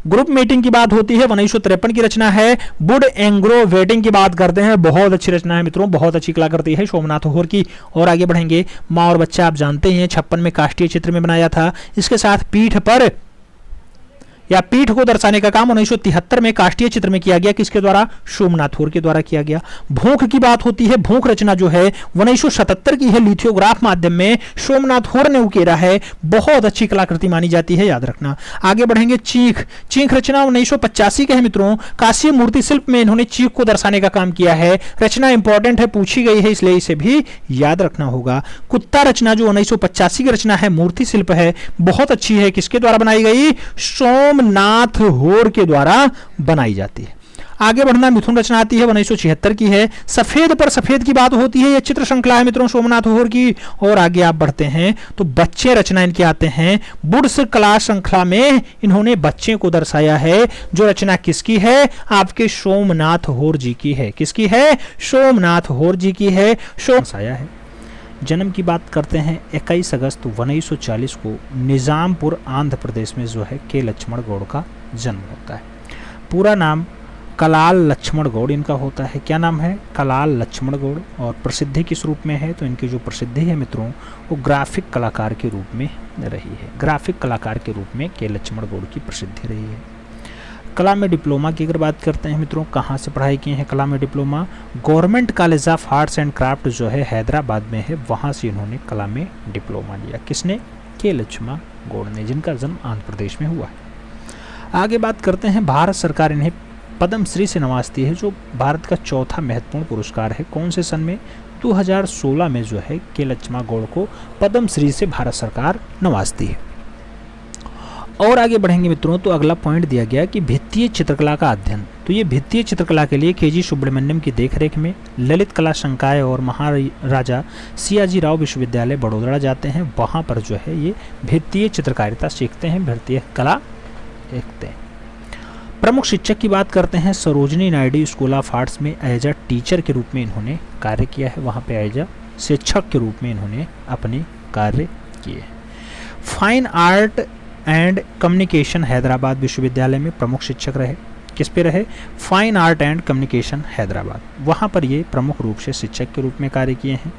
Speaker 1: ग्रुप मीटिंग की बात होती है, 1953 की रचना है। वुड एंग्रो वेटिंग की बात करते हैं, बहुत अच्छी रचना है मित्रों, बहुत अच्छी कलाकृति है सोमनाथ होर की। और आगे बढ़ेंगे, मां और बच्चा आप जानते हैं 56 में काष्ठीय चित्र में बनाया था। इसके साथ पीठ पर या पीठ को दर्शाने का काम 1973 में काष्ठीय चित्र में किया गया, किसके द्वारा, सोमनाथ होर के द्वारा किया गया। भूख की बात होती है, भूख रचना जो है 1977 की है, लिथियोग्राफ माध्यम में सोमनाथ होर ने उकेरा है, बहुत अच्छी कलाकृति मानी जाती है, याद रखना। आगे बढ़ेंगे, चीख, चीख रचना 1985 के है मित्रों, कांस्य मूर्ति शिल्प में इन्होंने चीख को दर्शाने का काम किया है। रचना इंपॉर्टेंट है, पूछी गई है, इसलिए इसे भी याद रखना होगा। कुत्ता रचना जो 1985 की रचना है, मूर्ति शिल्प है, बहुत अच्छी है, किसके द्वारा बनाई गई, सोमनाथ होर के द्वारा बनाई जाती है। आगे बढ़ना, मिथुन रचना आती है 1976 की है। सफेद पर सफेद की बात होती है, यह चित्र श्रृंखला है मित्रों सोमनाथ होर की। और आगे आप बढ़ते हैं तो बच्चे रचना इनके आते हैं। बुड्स कला श्रृंखला में इन्होंने बच्चे को दर्शाया है, जो रचना किसकी है, आपके सोमनाथ होर जी की है। किसकी है, सोमनाथ होर जी की है, दर्शाया है। जन्म की बात करते हैं 21 अगस्त 1940 को निज़ामपुर आंध्र प्रदेश में जो है के लक्ष्मण गौड़ का जन्म होता है। पूरा नाम कलाल लक्ष्मण गौड़ इनका होता है। क्या नाम है? कलाल लक्ष्मण गौड़। और प्रसिद्धि किस रूप में है? तो इनकी जो प्रसिद्धि है मित्रों वो ग्राफिक कलाकार के रूप में रही है। ग्राफिक कलाकार के रूप में के लक्ष्मण गौड़ की प्रसिद्धि रही है। कला में डिप्लोमा की अगर बात करते हैं मित्रों, कहाँ से पढ़ाई की है कला में diploma? Government college of arts and craft जो है हैदराबाद में है, वहाँ से इन्होंने कला में डिप्लोमा लिया। किसने? के लक्ष्मण गौड़ ने, जिनका जन्म आंध्र प्रदेश में हुआ है। आगे बात करते हैं, भारत सरकार इन्हें पद्म श्री से नवाजती है, जो भारत का चौथा महत्वपूर्ण पुरस्कार है। कौन से सन में? 2016 में जो है के लक्ष्मण गौड़ को पद्म श्री से भारत सरकार नवाजती है। और आगे बढ़ेंगे मित्रों, तो अगला पॉइंट दिया गया कि भित्तीय चित्रकला का अध्ययन। तो ये भित्तीय चित्रकला के लिए के जी सुब्रमण्यम की देखरेख में ललित कला संकाय और महाराजा सियाजी राव विश्वविद्यालय बड़ोदरा जाते हैं। वहाँ पर जो है ये भित्तीय चित्रकारिता सीखते हैं, भित्तीय कला सीखते हैं। प्रमुख शिक्षक की बात करते हैं, Sarojini Naidu school of arts में एज अ टीचर के रूप में इन्होंने कार्य किया है। वहाँ पे एज अ शिक्षक के रूप में इन्होंने अपने कार्य किए। Fine art and communication Hyderabad विश्वविद्यालय में प्रमुख शिक्षक रहे। किस पे रहे? Fine art and communication Hyderabad. वहाँ पर ये प्रमुख रूप से शिक्षक के रूप में कार्य किए हैं।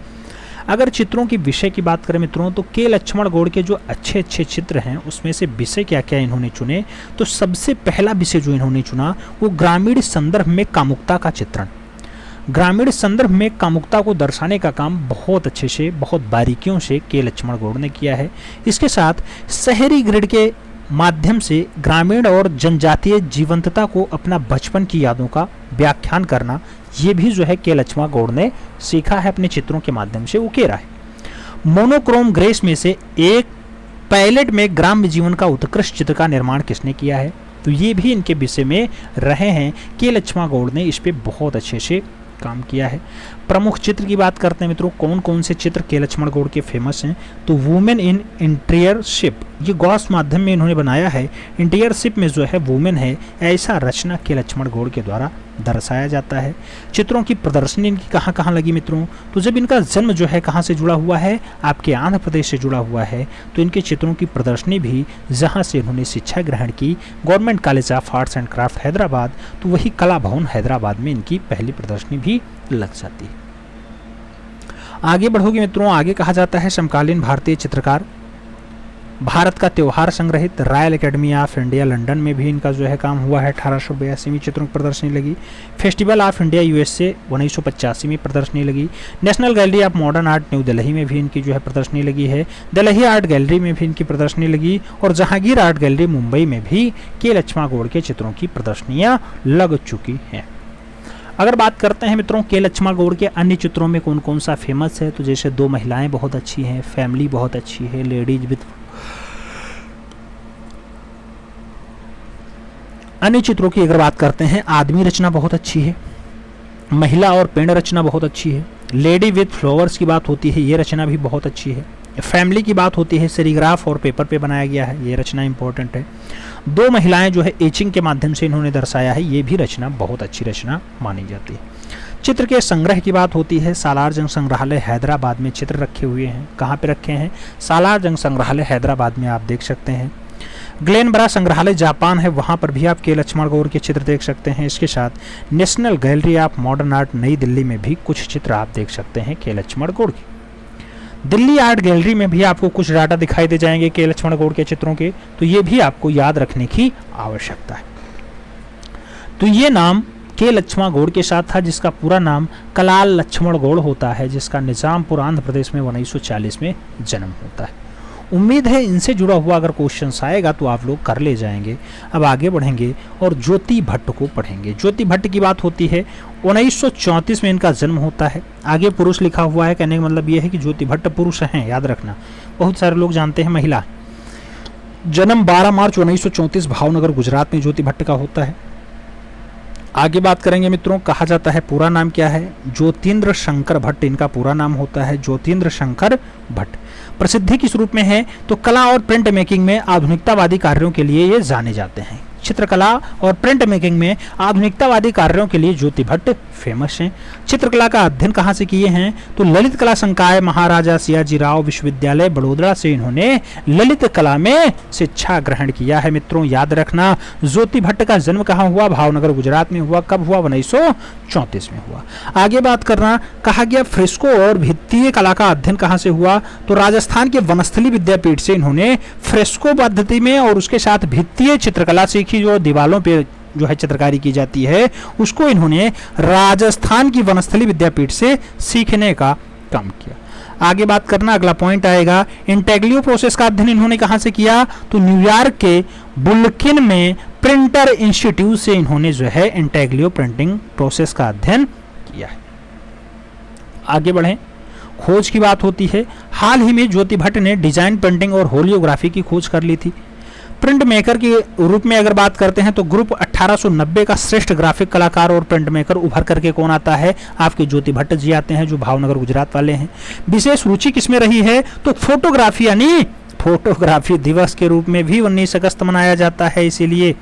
Speaker 1: अगर चित्रों की विषय की बात करें मित्रों, तो के लक्ष्मण गौड़ के जो अच्छे अच्छे चित्र हैं उसमें से विषय क्या क्या इन्होंने चुने? तो सबसे पहला विषय जो इन्होंने चुना वो ग्रामीण संदर्भ में कामुकता का चित्रण। ग्रामीण संदर्भ में कामुकता को दर्शाने का काम बहुत अच्छे से, बहुत बारीकियों से के लक्ष्मण गौड़ ने किया है। इसके साथ शहरी ग्रिड के माध्यम से ग्रामीण और जनजातीय जीवंतता को अपना बचपन की यादों का व्याख्यान करना, ये भी जो है के लक्ष्मण गौड़ ने सीखा है, अपने चित्रों के माध्यम से उकेरा है। मोनोक्रोम ग्रेस में से एक पैलेट में ग्राम्य जीवन का उत्कृष्ट चित्र का निर्माण किसने किया है? तो ये भी इनके विषय में रहे हैं। के लक्ष्मण गौड़ ने इस पे बहुत अच्छे से काम किया है। प्रमुख चित्र की बात करते हैं मित्रों, कौन कौन से चित्र के लक्ष्मण गौड़ के फेमस हैं? तो वुमेन इन इंटीरियरशिप, ये गॉस माध्यम में इन्होंने बनाया है। इंटीरियरशिप में जो है वुमेन है, ऐसा रचना के लक्ष्मण गौड़ के द्वारा दर्शाया जाता है। चित्रों की प्रदर्शनी इनकी कहाँ कहाँ लगी मित्रों? तो जब इनका जन्म जो है कहाँ से जुड़ा हुआ है? आपके आंध्र प्रदेश से जुड़ा हुआ है। तो इनके चित्रों की प्रदर्शनी भी जहाँ से इन्होंने शिक्षा ग्रहण की, government college of arts and craft Hyderabad, तो वही कला भवन हैदराबाद में इनकी पहली प्रदर्शनी भी लग जाती है। आगे बढ़ोगे मित्रों, आगे कहा जाता है समकालीन भारतीय चित्रकार। भारत का त्योहार संग्रहित royal academy of India London में भी इनका जो है काम हुआ है। 1882 में चित्रों की प्रदर्शनी लगी। फेस्टिवल ऑफ इंडिया यूएसए 1985 में प्रदर्शनी लगी। National gallery of modern art new Delhi में भी इनकी जो है प्रदर्शनी लगी है। दिल्ली आर्ट गैलरी में भी इनकी प्रदर्शनी लगी और जहांगीर आर्ट गैलरी मुंबई में भी के लक्ष्मण गौड़ के चित्रों की प्रदर्शनियाँ लग चुकी हैं। अगर बात करते हैं मित्रों के लक्ष्मण गौड़ के अन्य चित्रों में कौन कौन सा फेमस है, तो जैसे दो महिलाएं बहुत अच्छी हैं, फैमिली बहुत अच्छी है, लेडीज विथ। अन्य चित्रों की अगर बात करते हैं, आदमी रचना बहुत अच्छी है, महिला और पेड़ रचना बहुत अच्छी है, लेडी विथ फ्लावर्स की बात होती है, ये रचना भी बहुत अच्छी है। फैमिली की बात होती है, सेरीग्राफ और पेपर पे बनाया गया है, ये रचना इंपॉर्टेंट है। दो महिलाएं जो है एचिंग के माध्यम से इन्होंने दर्शाया है, ये भी रचना बहुत अच्छी रचना मानी जाती है। चित्र के संग्रह की बात होती है, सालार जंग संग्रहालय हैदराबाद में चित्र रखे हुए हैं। कहाँ पे रखे हैं? सालार जंग संग्रहालय हैदराबाद में आप देख सकते हैं। ग्लेनबरा संग्रहालय जापान है, वहाँ पर भी आप के लक्ष्मण गौड़ के चित्र देख सकते हैं। इसके साथ national gallery of modern art नई दिल्ली में भी कुछ चित्र आप देख सकते हैं के लक्ष्मण गौड़ के। दिल्ली आर्ट गैलरी में भी आपको कुछ डाटा दिखाई दे जाएंगे के लक्ष्मण गौड़ के चित्रों के, तो ये भी आपको याद रखने की आवश्यकता है। तो ये नाम के लक्ष्मण गौड़ के साथ था, जिसका पूरा नाम कलाल लक्ष्मण गौड़ होता है, जिसका निजामपुर आंध्र प्रदेश में 1940 में जन्म होता है। उम्मीद है इनसे जुड़ा हुआ अगर क्वेश्चन आएगा तो आप लोग कर ले जाएंगे। अब आगे बढ़ेंगे और ज्योति भट्ट को पढ़ेंगे। ज्योति भट्ट की बात होती है, 1934 में इनका जन्म होता है। आगे पुरुष लिखा हुआ है, कहने का मतलब यह है कि ज्योति भट्ट पुरुष हैं, याद रखना। बहुत सारे लोग जानते हैं महिला। जन्म 12 मार्च 1934 भावनगर गुजरात में ज्योति भट्ट का होता है। आगे बात करेंगे मित्रों, कहा जाता है पूरा नाम क्या है? ज्योतिन्द्र शंकर भट्ट इनका पूरा नाम होता है, ज्योतिन्द्र शंकर भट्ट। प्रसिद्धि किस रूप में है? तो कला और प्रिंट मेकिंग में आधुनिकतावादी कार्यों के लिए ये जाने जाते हैं। चित्रकला और प्रिंट मेकिंग में आधुनिकतावादी कार्यों के लिए ज्योति भट्ट फेमस हैं। चित्रकला का अध्ययन कहाँ से किए हैं? तो ललित कला संकाय महाराजा सियाजीराव विश्वविद्यालय बड़ोदरा से इन्होंने ललित कला में शिक्षा ग्रहण किया है। मित्रों याद रखना, ज्योति भट्ट का जन्म कहाँ हुआ? भावनगर गुजरात में हुआ। कब हुआ? 1934 में हुआ। आगे बात करना, कहा गया फ्रेस्को और भित्तीय कला का अध्ययन कहाँ से हुआ? तो राजस्थान के वनस्थली विद्यापीठ से इन्होंने फ्रेस्को पद्धति में और उसके साथ भित्तीय चित्रकला सीखी, जो दीवारों पे जो है चित्रकारी की जाती है, उसको इन्होंने राजस्थान की वनस्थली विद्यापीठ से सीखने का काम किया। आगे बात करना, अगला पॉइंट आएगा, इंटेग्लियो प्रोसेस का अध्ययन इन्होंने कहां से किया? तो न्यूयॉर्क के बुल्किन में प्रिंटर इंस्टीट्यूट से इन्होंने जो है इंटेग्लियो प्रिंटिंग प्रोसेस का अध्ययन किया है। आगे बढ़ें, खोज की बात होती है। हाल ही में ज्योति भट्ट ने डिजाइन प्रिंटिंग और होलियोग्राफी की खोज कर ली थी। प्रिंट मेकर के रूप में अगर बात करते हैं तो ग्रुप 1890 का श्रेष्ठ ग्राफिक कलाकार और प्रिंट मेकर उभर करके कौन आता है? आपके ज्योति भट्ट जी आते हैं, जो भावनगर गुजरात वाले हैं। विशेष रुचि किसमें रही है? तो फोटोग्राफी, यानी फोटोग्राफी दिवस के रूप में भी 19 अगस्त मनाया जाता है, इसीलिए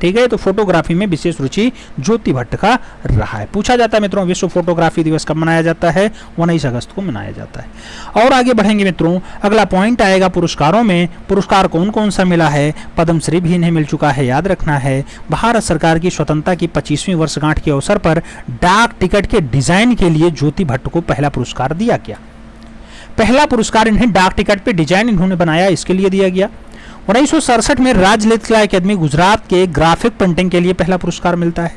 Speaker 1: ठीक है। तो फोटोग्राफी में विशेष रुचि ज्योति भट्ट का रहा है। पूछा जाता है मित्रों, विश्व फोटोग्राफी दिवस कब मनाया जाता है? 19 अगस्त को मनाया जाता है। और आगे बढ़ेंगे मित्रों, अगला पॉइंट आएगा पुरस्कारों में। पुरस्कार कौन कौन सा मिला है? पद्मश्री भी इन्हें मिल चुका है, याद रखना है। भारत सरकार की स्वतंत्रता की 25वीं वर्षगांठ के अवसर पर डाक टिकट के डिजाइन के लिए ज्योति भट्ट को पहला पुरस्कार दिया गया। पहला पुरस्कार इन्हें डाक टिकट पे डिजाइन इन्होंने बनाया, इसके लिए दिया गया। 1967 में राज्य ललित कला अकादमी गुजरात के ग्राफिक प्रिंटिंग के लिए पहला पुरस्कार मिलता है।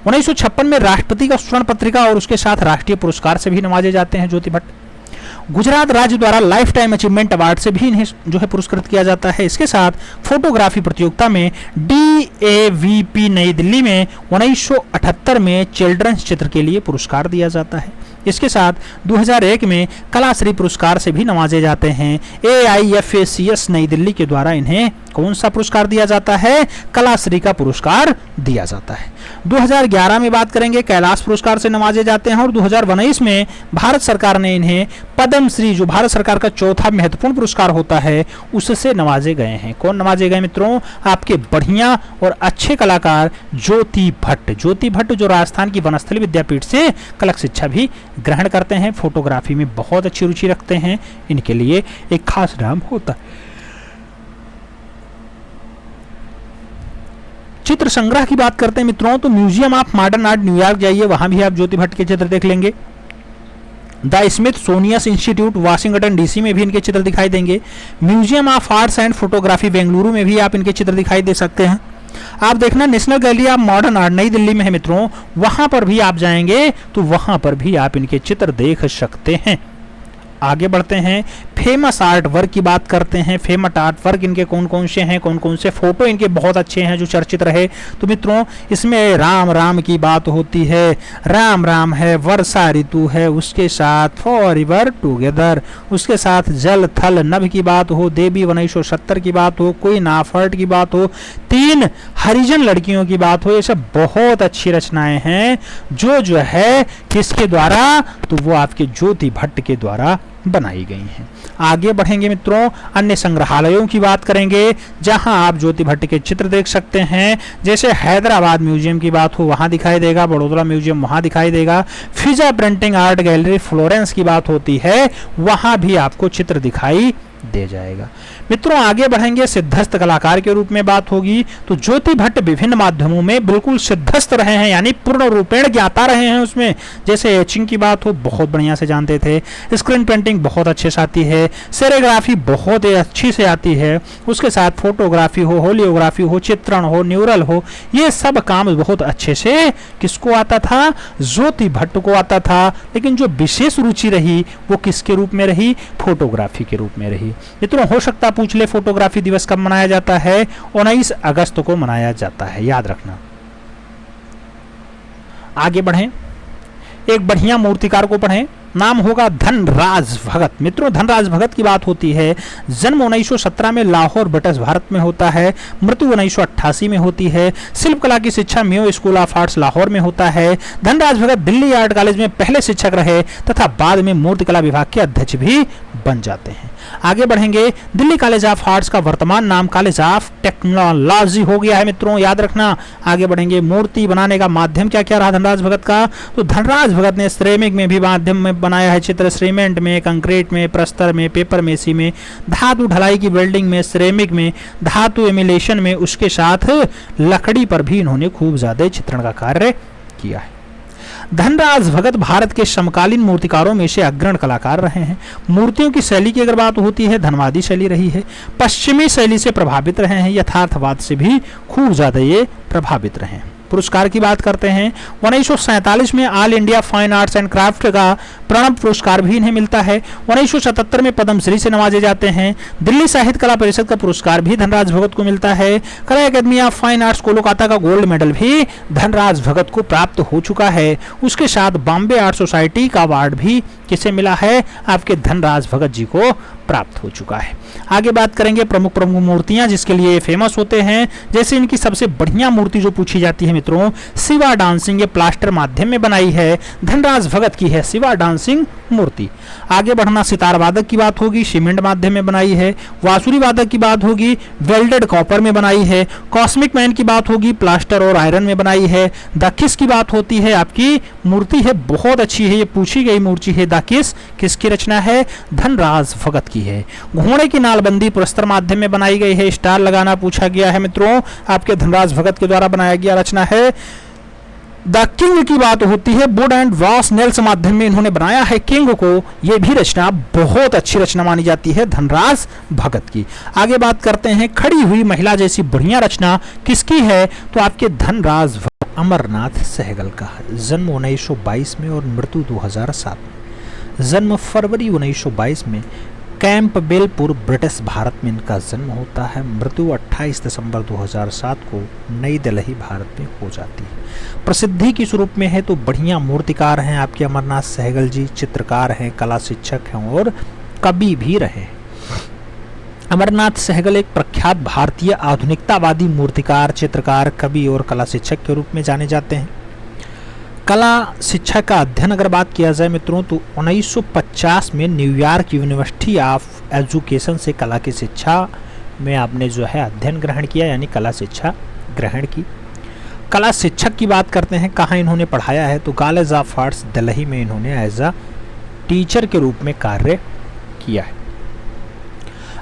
Speaker 1: 1956 में राष्ट्रपति का स्वर्ण पत्रिका और उसके साथ राष्ट्रीय पुरस्कार से भी नवाजे जाते हैं ज्योति भट्ट। गुजरात राज्य द्वारा लाइफ टाइम अचीवमेंट अवार्ड से भी इन्हें जो है पुरस्कृत किया जाता है। इसके साथ फोटोग्राफी प्रतियोगिता में DAVP नई दिल्ली में 1978 में चिल्ड्रंस चित्र के लिए पुरस्कार दिया जाता है। इसके साथ 2001 में कलाश्री पुरस्कार से भी नवाजे जाते हैं। AIFACS नई दिल्ली के द्वारा इन्हें कौन सा पुरस्कार दिया जाता है? कलाश्री का पुरस्कार दिया जाता है। 2011 में बात करेंगे, कैलाश पुरस्कार से नवाजे जाते हैं। और 2019 में भारत सरकार ने इन्हें पद्मश्री, जो भारत सरकार का चौथा महत्वपूर्ण पुरस्कार होता है, उससे नवाजे गए हैं। कौन नवाजे गए मित्रों? आपके बढ़िया और अच्छे कलाकार ज्योति भट्ट। ज्योति भट्ट जो राजस्थान की वनस्थली विद्यापीठ से कला शिक्षा भी ग्रहण करते हैं, फोटोग्राफी में बहुत अच्छी रुचि रखते हैं, इनके लिए एक खास नाम होता है। चित्र संग्रह की बात करते हैं मित्रों, तो museum of modern art New York जाइए, वहां भी आप ज्योति भट्ट के चित्र देख लेंगे। The Smithsonian institute Washington DC में भी इनके चित्र दिखाई देंगे। Museum of arts and photography Bengaluru में भी आप इनके चित्र दिखाई दे सकते हैं। आप देखना, national gallery of modern art नई दिल्ली में है मित्रों, वहां पर भी आप जाएंगे तो वहां पर भी आप इनके चित्र देख सकते हैं। आगे बढ़ते हैं, फेमस आर्ट वर्क की बात करते हैं। फेमस आर्ट वर्क इनके कौन कौन से हैं, कौन कौन से फोटो इनके बहुत अच्छे हैं जो चर्चित रहे? तो मित्रों इसमें राम राम की बात होती है। राम राम है, वर्षा ऋतु है, उसके साथ फॉरएवर टुगेदर, उसके साथ जल थल नभ की बात हो, देवी 1970 की बात हो, कोई नाफर्ट की बात हो, 3 हरिजन लड़कियों की बात हो, ये सब बहुत अच्छी रचनाएं हैं जो है किसके द्वारा? तो वो आपके ज्योति भट्ट के द्वारा बनाई गई हैं। आगे बढ़ेंगे मित्रों, अन्य संग्रहालयों की बात करेंगे जहां आप ज्योति भट्ट के चित्र देख सकते हैं। जैसे हैदराबाद म्यूजियम की बात हो, वहां दिखाई देगा। बड़ोदरा म्यूजियम वहां दिखाई देगा। फिजा प्रिंटिंग आर्ट गैलरी फ्लोरेंस की बात होती है, वहां भी आपको चित्र दिखाई दे जाएगा। मित्रों आगे बढ़ेंगे, सिद्धस्थ कलाकार के रूप में बात होगी। तो ज्योति भट्ट विभिन्न माध्यमों में बिल्कुल सिद्धस्थ रहे हैं, यानी पूर्ण रूपेण ज्ञाता रहे हैं उसमें। जैसे एचिंग की बात हो, बहुत बढ़िया से जानते थे। स्क्रीन पेंटिंग बहुत अच्छे से आती है। सेरेग्राफी बहुत ही अच्छी से आती है। उसके साथ फोटोग्राफी हो, होलियोग्राफी हो, चित्रण हो, न्यूरल हो, ये सब काम बहुत अच्छे से किसको आता था? ज्योति भट्ट को आता था। लेकिन जो विशेष रुचि रही वो किसके रूप में रही? फोटोग्राफी के रूप में रही। मित्रों हो सकता पूछ ले, फोटोग्राफी दिवस कब मनाया जाता है? 19 अगस्त को मनाया जाता है, याद रखना। आगे बढ़ें, एक बढ़िया मूर्तिकार को पढ़ें। नाम होगा धनराज भगत। मित्रों, धनराज भगत की बात होती है, जन्म 1917 में लाहौर ब्रिटिश भारत में होता है, मृत्यु 1988 में होती है। शिल्प कला की शिक्षा Mayo school of arts Lahore में होता है। धनराज भगत दिल्ली आर्ट कॉलेज में पहले शिक्षक रहे तथा बाद में मूर्तिकला विभाग के अध्यक्ष भी बन जाते हैं। आगे बढ़ेंगे, दिल्ली कॉलेज ऑफ आर्ट्स का वर्तमान नाम कॉलेज ऑफ टेक्नोलॉजी हो गया है। मित्रों याद रखना। आगे बढ़ेंगे, मूर्ति बनाने का माध्यम क्या क्या रहा धनराज भगत का? तो धनराज भगत ने सिरेमिक में भी माध्यम में बनाया है चित्र, सीमेंट में, कंक्रीट में, प्रस्तर में, पेपर मेसी में, धातु ढलाई की वेल्डिंग में, सिरेमिक में, धातु एमिलेशन में, उसके साथ लकड़ी पर भी इन्होंने खूब ज्यादा चित्रण का कार्य किया है। धनराज भगत भारत के समकालीन मूर्तिकारों में से अग्रणी कलाकार रहे हैं। मूर्तियों की शैली की अगर बात होती है, धनवादी शैली रही है। पश्चिमी शैली से प्रभावित रहे हैं, यथार्थवाद से भी खूब ज्यादा ये प्रभावित रहे हैं। पुरस्कार की बात करते हैं, 1947 में all India fine arts and craft का प्रणब पुरस्कार भी इन्हें मिलता है। 1977 में पद्मश्री से नवाजे जाते हैं। दिल्ली साहित्य कला परिषद का पुरस्कार भी धनराज भगत को मिलता है। कला अकादमी ऑफ फाइन आर्ट्स कोलकाता का गोल्ड मेडल भी धनराज भगत को प्राप्त हो चुका है। उसके साथ बॉम्बे आर्ट सोसाइटी का अवार्ड भी किसे मिला है? आपके धनराज भगत जी को प्राप्त हो चुका है। आगे बात करेंगे प्रमुख मूर्तियां जिसके लिए फेमस होते हैं। जैसे इनकी सबसे बढ़िया मूर्ति जो पूछी जाती है मित्रों, शिवा डांसिंग, ये प्लास्टर माध्यम में बनाई है, धनराज भगत की है शिवा डांसिंग मूर्ति। आगे बढ़ना, सितार वादक की बात होगी, सीमेंट माध्यम में बनाई है। वासुरी वादक की बात होगी, वेल्डेड कॉपर में बनाई है। कॉस्मिक मैन की बात होगी, प्लास्टर और आयरन में बनाई है। दाकिस की बात होती है, आपकी मूर्ति है बहुत अच्छी है, ये पूछी गई मूर्ति है। दाकिस किसकी रचना है? धनराज भगत की है। घोड़े की नालबंदी प्रस्तर माध्यम में बनाई गई है। स्टार लगाना पूछा गया है मित्रों, आपके धनराज भगत के द्वारा बनाया गया रचना है। द किंग की बात होती है, वुड एंड वॉस नेल्स माध्यम में इन्होंने बनाया है किंग को। यह भी रचना बहुत अच्छी रचना मानी जाती है धनराज भगत की। आगे बात करते हैं, खड़ी हुई महिला जैसी बढ़िया रचना किसकी है? तो आपके धनराज अमरनाथ सहगल का। जन्म 1922 में और मृत्यु 2007 में। जन्म फरवरी 1922 में कैंपबेलपुर ब्रिटिश भारत में इनका जन्म होता है। मृत्यु 28 दिसंबर 2007 को नई दिल्ली भारत में हो जाती है। प्रसिद्धि किस रूप में है? तो बढ़िया मूर्तिकार हैं आपके अमरनाथ सहगल जी, चित्रकार हैं, कला शिक्षक हैं और कवि भी रहे। अमरनाथ सहगल एक प्रख्यात भारतीय आधुनिकतावादी मूर्तिकार, चित्रकार, कवि और कला शिक्षक के रूप में जाने जाते हैं। कला शिक्षा का अध्ययन अगर बात किया जाए मित्रों, तो 1950 में न्यूयॉर्क यूनिवर्सिटी ऑफ एजुकेशन से कला की शिक्षा में आपने जो है अध्ययन ग्रहण किया, यानी कला शिक्षा ग्रहण की। कला शिक्षक की बात करते हैं, कहाँ इन्होंने पढ़ाया है? तो कॉलेज ऑफ आर्ट्स दिल्ली में इन्होंने एज अ टीचर के रूप में कार्य किया है।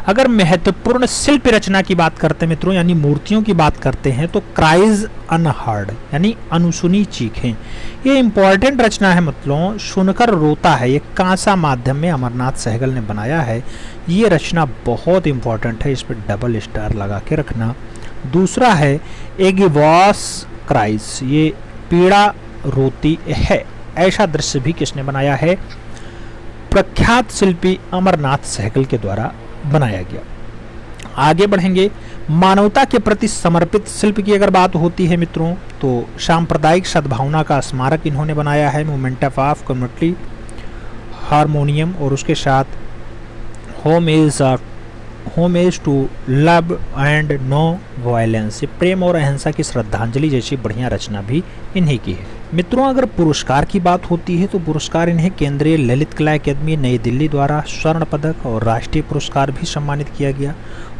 Speaker 1: अगर महत्वपूर्ण शिल्प रचना की बात करते हैं मित्रों, यानी मूर्तियों की बात करते हैं, तो क्राइज अनहर्ड यानी अनसुनी चीखें, ये इंपॉर्टेंट रचना है मतलब सुनकर रोता है। ये कांसा माध्यम में अमरनाथ सहगल ने बनाया है। ये रचना बहुत इंपॉर्टेंट है, इस पर डबल स्टार लगा के रखना। दूसरा है एगिवॉस क्राइज, ये पीड़ा रोती है। ऐसा दृश्य भी किसने बनाया है? प्रख्यात शिल्पी अमरनाथ सहगल के द्वारा बनाया गया। आगे बढ़ेंगे, मानवता के प्रति समर्पित शिल्प की अगर बात होती है मित्रों, तो सांप्रदायिक सद्भावना का स्मारक इन्होंने बनाया है, मोमेंट ऑफ कम्युनिटी हारमोनियम, और उसके साथ homage to love and no violence, प्रेम और अहिंसा की श्रद्धांजलि जैसी बढ़िया रचना भी इन्हीं की है। मित्रों, अगर पुरस्कार की बात होती है तो पुरस्कार इन्हें केंद्रीय ललित कला अकादमी नई दिल्ली द्वारा स्वर्ण पदक और राष्ट्रीय पुरस्कार भी सम्मानित किया गया।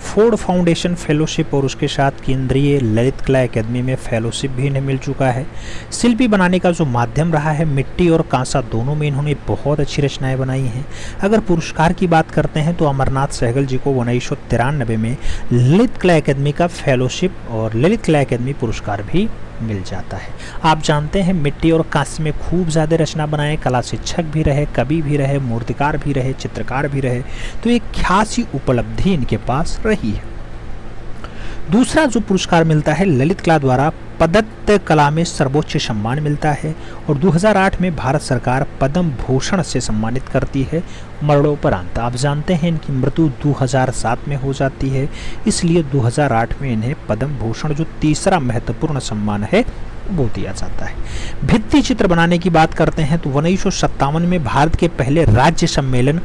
Speaker 1: फोर्ड फाउंडेशन फेलोशिप और उसके साथ केंद्रीय ललित कला अकादमी में फेलोशिप भी इन्हें मिल चुका है। शिल्पी बनाने का जो माध्यम रहा है, मिट्टी और कांसा दोनों में इन्होंने बहुत अच्छी रचनाएं बनाई हैं। अगर पुरस्कार की बात करते हैं तो अमरनाथ सहगल जी को 1993 में ललित कला अकादमी का फेलोशिप और ललित कला अकादमी पुरस्कार भी मिल जाता है। आप जानते हैं मिट्टी और कांस्य में खूब ज़्यादा रचना बनाए, कला शिक्षक भी रहे, कवि भी रहे, मूर्तिकार भी रहे, चित्रकार भी रहे, तो एक खासी उपलब्धि इनके पास रही है। दूसरा जो पुरस्कार मिलता है ललित कला द्वारा पदत्त कला में सर्वोच्च सम्मान मिलता है और 2008 में भारत सरकार पद्म भूषण से सम्मानित करती है। मरणोपरांत। आप जानते हैं इनकी मृत्यु 2007 में हो जाती है, इसलिए 2008 में इन्हें पद्म भूषण जो तीसरा महत्वपूर्ण सम्मान है वो दिया जाता है। भित्ति चित्र बनाने की बात करते हैं तो 1957 में भारत के पहले राज्य सम्मेलन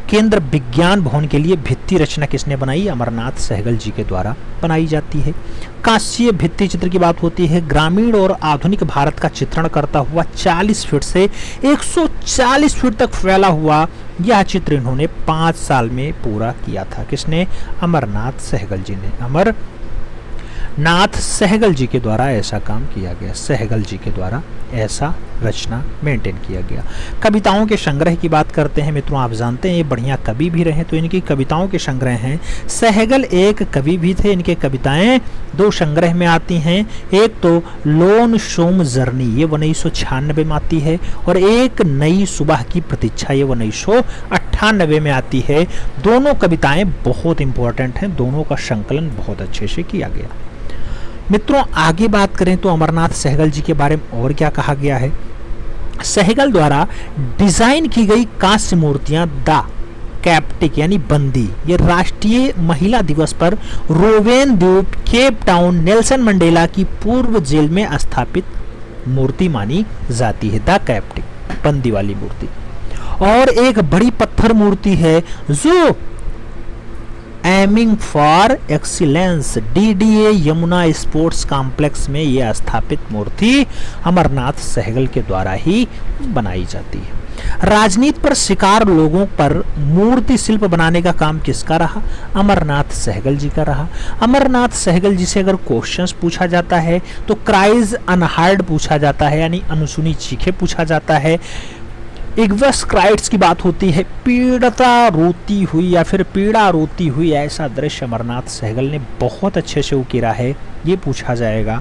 Speaker 1: केंद्र विज्ञान भवन के लिए भित्ति रचना किसने बनाई? अमरनाथ सहगल जी के द्वारा बनाई जाती है। कांस्य भित्ति चित्र की बात होती है। ग्रामीण और आधुनिक भारत का चित्रण करता हुआ 40 फीट से 140 फीट तक फैला हुआ यह चित्र इन्होंने 5 साल में पूरा किया था। किसने? अमरनाथ सहगल जी ने। अमरनाथ सहगल जी के द्वारा ऐसा काम किया गया। सहगल जी के द्वारा ऐसा रचना मेंटेन किया गया। कविताओं के संग्रह की बात करते हैं मित्रों, आप जानते हैं ये बढ़िया कवि भी रहे, तो इनकी कविताओं के संग्रह हैं। सहगल एक कवि भी थे, इनके कविताएं 2 संग्रह में आती हैं। एक तो लोन सोम जर्नी, ये 1996 में आती है, और एक नई सुबह की प्रतीक्षा, ये 1998 में आती है। दोनों कविताएं बहुत इंपॉर्टेंट हैं, दोनों का संकलन बहुत अच्छे से किया गया। मित्रों आगे बात करें तो अमरनाथ सहगल जी के बारे में और क्या कहा गया है? सहगल द्वारा डिजाइन की गई कांस्य मूर्तियां द कैप्टिक यानी बंदी, ये राष्ट्रीय महिला दिवस पर रोवेन द्वीप, केप टाउन, नेल्सन मंडेला की पूर्व जेल में स्थापित मूर्ति मानी जाती है। द कैप्टिक, बंदी वाली मूर्ति। और एक बड़ी पत्थर मूर्ति है जो aiming for excellence DDA Yamuna sports complex में यह स्थापित मूर्ति अमरनाथ सहगल के द्वारा ही बनाई जाती है। राजनीति पर शिकार लोगों पर मूर्ति शिल्प बनाने का काम किसका रहा? अमरनाथ सहगल जी का रहा। अमरनाथ सहगल जी से अगर क्वेश्चंस पूछा जाता है तो क्राइज अनहर्ड पूछा जाता है, यानी अनसुनी चीखें पूछा जाता है। इग्वस क्राइट्स की बात होती है, पीड़ता रोती हुई या फिर पीड़ा रोती हुई ऐसा दृश्य अमरनाथ सहगल ने बहुत अच्छे से उकेरा है, ये पूछा जाएगा।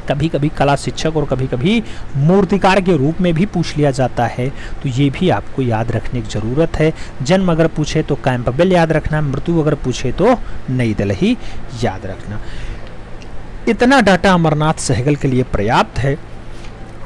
Speaker 1: कभी कभी कला शिक्षक और कभी कभी मूर्तिकार के रूप में भी पूछ लिया जाता है, तो ये भी आपको याद रखने की जरूरत है। जन्म अगर पूछे तो कैंपबेल याद रखना, मृत्यु अगर पूछे तो नई दिल्ली याद रखना। इतना डाटा अमरनाथ सहगल के लिए पर्याप्त है।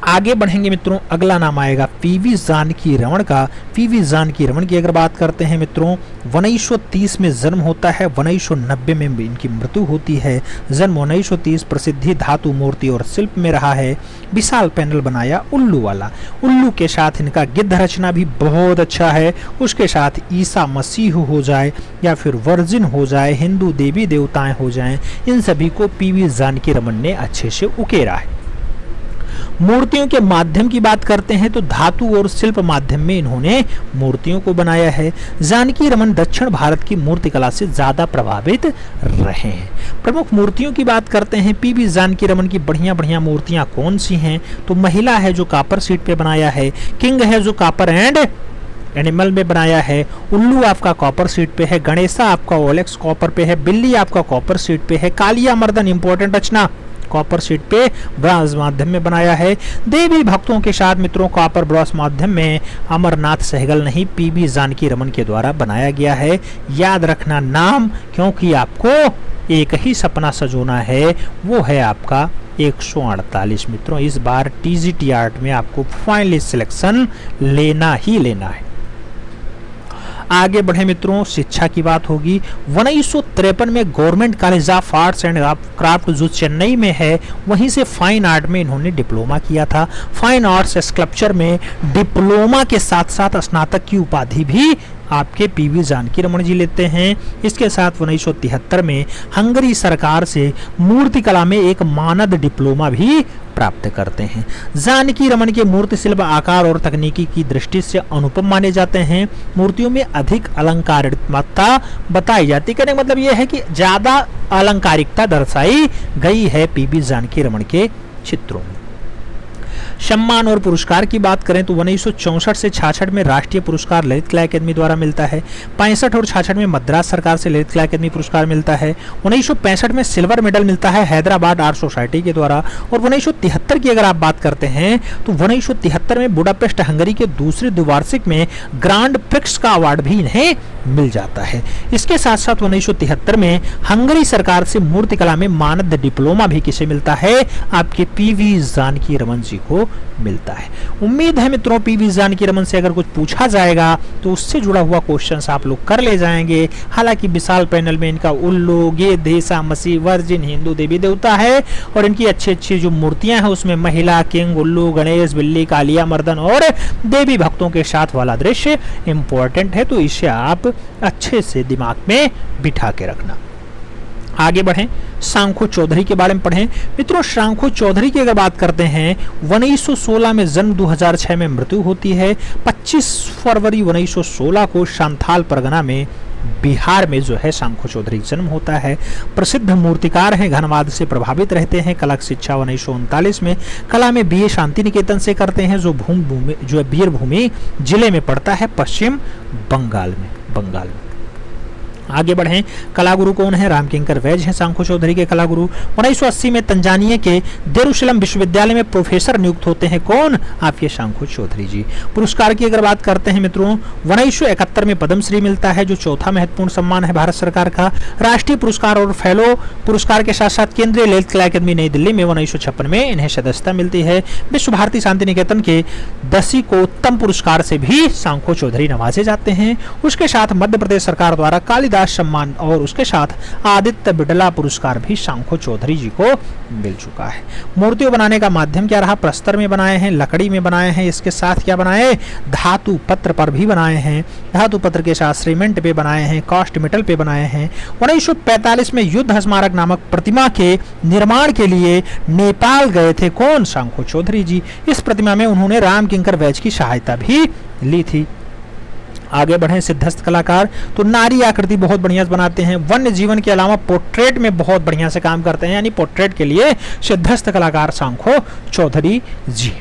Speaker 1: आगे बढ़ेंगे मित्रों, अगला नाम आएगा पीवी जानकी रमन का। पीवी जानकी रमन की अगर बात करते हैं मित्रों, 1930 में जन्म होता है, 1990 में इनकी मृत्यु होती है। जन्म 1930, प्रसिद्धि धातु मूर्ति और शिल्प में रहा है। विशाल पैनल बनाया उल्लू वाला। उल्लू के साथ इनका गिद्ध रचना भी बहुत अच्छा है। उसके साथ ईसा मसीह हो जाए या फिर वर्जिन हो जाए, हिंदू देवी देवताएं हो जाएं, इन सभी को पीवी जानकी रमन ने अच्छे से उकेरा है। मूर्तियों के माध्यम की बात करते हैं तो धातु और शिल्प माध्यम में इन्होंने मूर्तियों को बनाया है। जानकी रमन दक्षिण भारत की मूर्तिकला से ज्यादा प्रभावित रहे हैं। प्रमुख मूर्तियों की बात करते हैं, पीवी जानकी रमन की बढ़िया बढ़िया मूर्तियां कौन सी हैं? तो महिला है जो कॉपर शीट पे बनाया है, किंग है जो कॉपर एंड एनिमल में बनाया है, उल्लू आपका कॉपर शीट पे है, गणेशा आपका ओलेक्स कॉपर पे है, बिल्ली आपका कॉपर शीट पे है, कालिया मर्दन इंपॉर्टेंट रचना कॉपर शीट पे ब्रॉन्ज माध्यम में बनाया है। देवी भक्तों के साथ मित्रों कॉपर ब्रॉन्ज माध्यम में अमरनाथ सहगल नहीं, पीवी जानकी रमन के द्वारा बनाया गया है। याद रखना नाम, क्योंकि आपको एक ही सपना सजोना है, वो है आपका 148। मित्रों इस बार TGT आर्ट में आपको फाइनली सिलेक्शन लेना ही लेना है। आगे बढ़े मित्रों, शिक्षा की बात होगी। 1953 में government college of arts and craft जो चेन्नई में है, वहीं से फाइन आर्ट में इन्होंने डिप्लोमा किया था। फाइन आर्ट्स स्कल्पचर में डिप्लोमा के साथ साथ स्नातक की उपाधि भी आपके पीवी जानकी रमन जी लेते हैं। इसके साथ 1973 में हंगरी सरकार से मूर्तिकला में एक मानद डिप्लोमा भी प्राप्त करते हैं। जानकी रमन के मूर्ति शिल्प आकार और तकनीकी की दृष्टि से अनुपम माने जाते हैं। मूर्तियों में अधिक अलंकारिकता बताई जाती है, कहने का मतलब यह है कि ज्यादा अलंकारिकता दर्शाई गई है पीवी जानकी रमन के चित्रों में। सम्मान और पुरस्कार की बात करें तो 1964 से 66 में राष्ट्रीय पुरस्कार ललित कला अकादमी द्वारा मिलता है। 65 और 66 में मद्रास सरकार से ललित कला अकादमी पुरस्कार मिलता है। 1965 में सिल्वर मेडल मिलता है हैदराबाद आर्ट सोसाइटी के द्वारा। और 1973 की अगर आप बात करते हैं तो 1973 में बुडापेस्ट हंगरी के दूसरे द्विवार्षिक में ग्रांड प्रिक्स का अवार्ड भी इन्हें मिल जाता है। इसके साथ साथ 1973 में हंगरी सरकार से मूर्तिकला में मानद डिप्लोमा भी किसे मिलता है? आपके पीवी जानकी रमन जी को मिलता है। उम्मीद है मित्रों पीवी जानकी रमन से अगर कुछ पूछा जाएगा तो उससे जुड़ा हुआ क्वेश्चंस आप लोग कर ले जाएंगे। हालांकि विशाल पैनल में इनका उल्लू, गेंद, ईसा मसीह, वर्जिन, हिंदू देवी देवता है और इनकी अच्छी अच्छी जो मूर्तियां हैं उसमें महिला, किंग, उल्लू, गणेश, बिल्ली, कालिया मर्दन और देवी भक्तों के साथ वाला दृश्य इंपॉर्टेंट है, तो इसे आप अच्छे से दिमाग में बिठा के रखना। आगे बढ़ें, सांखो चौधरी के बारे में पढ़ें। मित्रों सांखो चौधरी की अगर बात करते हैं 1916 में जन्म, 2006 में मृत्यु होती है। 25 फरवरी 1916 को सांथाल परगना में बिहार में जो है सांखो चौधरी जन्म होता है। प्रसिद्ध मूर्तिकार हैं, घनवाद से प्रभावित रहते हैं। कला की शिक्षा 1939 में कला में बीए शांति निकेतन से करते हैं, जो वीरभूमि जिले में पड़ता है, पश्चिम बंगाल में। आगे बढ़ें, कलागुरु कौन है? रामकिंकर वैज हैं सांखो चौधरी के कलागुरु। 1980 में तंजानिया के देरुसलम विश्वविद्यालय में प्रोफेसर नियुक्त होते हैं। कौन? आपके सांखो चौधरी जी। पुरस्कार की अगर बात करते हैं मित्रों 1971 में पद्मश्री मिलता है, जो चौथा महत्वपूर्ण सम्मान है भारत सरकार का। राष्ट्रीय पुरस्कार और फेलो पुरस्कार के साथ साथ केंद्रीय ललित कला अकादमी नई दिल्ली में 1956 में इन्हें सदस्यता मिलती है। विश्व भारती शांति निकेतन के दसीकोत्तम पुरस्कार से भी सांखो चौधरी नवाजे जाते हैं। उसके साथ मध्य प्रदेश सरकार द्वारा कालिदास सम्मान और उसके साथ आदित्य बिड़ला पुरस्कार भी सांखो चौधरी जी को मिल चुका है। मूर्तियों बनाने का माध्यम क्या रहा? प्रस्तर में बनाए हैं, लकड़ी में बनाए हैं, इसके साथ क्या बनाए? धातु पत्र पर भी बनाए हैं। धातु पत्र के साथ सीमेंट पे बनाए हैं, कास्ट मेटल पे बनाए हैं। 1945 में युद्ध स्मारक नामक प्रतिमा के निर्माण के लिए नेपाल गए थे। कौन? सांखो चौधरी जी। इस प्रतिमा में उन्होंने रामकिंकर वैज की सहायता भी ली थी। आगे बढ़े, सिद्धस्थ कलाकार तो नारी आकृति बहुत बढ़िया बनाते हैं। वन्य जीवन के अलावा पोर्ट्रेट में बहुत बढ़िया से काम करते हैं, यानी पोर्ट्रेट के लिए सिद्धस्थ कलाकार सांखो चौधरी जी।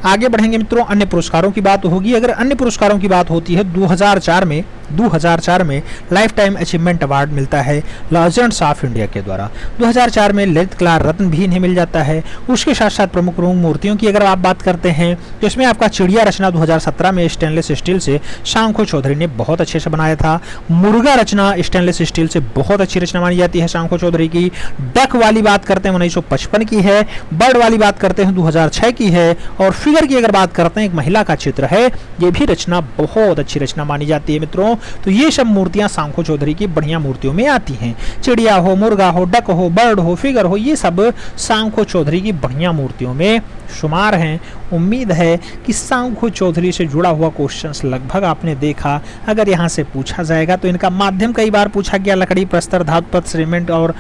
Speaker 1: आगे बढ़ेंगे मित्रों, अन्य पुरस्कारों की बात होगी। अगर अन्य पुरस्कारों की बात होती है 2004 में लाइफ टाइम अचीवमेंट अवार्ड मिलता है लेजेंड्स ऑफ इंडिया के द्वारा। 2004 में ललित कला रत्न भी इन्हें मिल जाता है। उसके साथ साथ प्रमुख मूर्तियों की अगर आप बात करते हैं तो इसमें आपका चिड़िया रचना 2017 में स्टेनलेस स्टील से सांखो चौधरी ने बहुत अच्छे से बनाया था। मुर्गा रचना स्टेनलेस स्टील से बहुत अच्छी रचना मानी जाती है सांखो चौधरी की। डक वाली बात करते हैं 1955 की है। बर्ड वाली बात करते हैं 2006 की है। और फिगर की अगर बात करते हैं एक महिला का चित्र है, ये भी रचना बहुत अच्छी रचना मानी जाती है मित्रों। तो ये सब मूर्तियां सांखो चौधरी की बढ़िया मूर्तियों में आती हैं। चिड़िया हो, मुर्गा हो, डक हो, बर्ड हो, फिगर हो, ये सब सांखो चौधरी की बढ़िया मूर्तियों में शुमार हैं। उम्मीद है कि सांखो चौधरी से जुड़ा हुआ क्वेश्चंस लगभग आपने देखा। अगर यहाँ से पूछा जाएगा तो इनका माध्यम कई बार पूछा गया, लकड़ी, प्रस्तर, धातु पत्र, सीमेंट और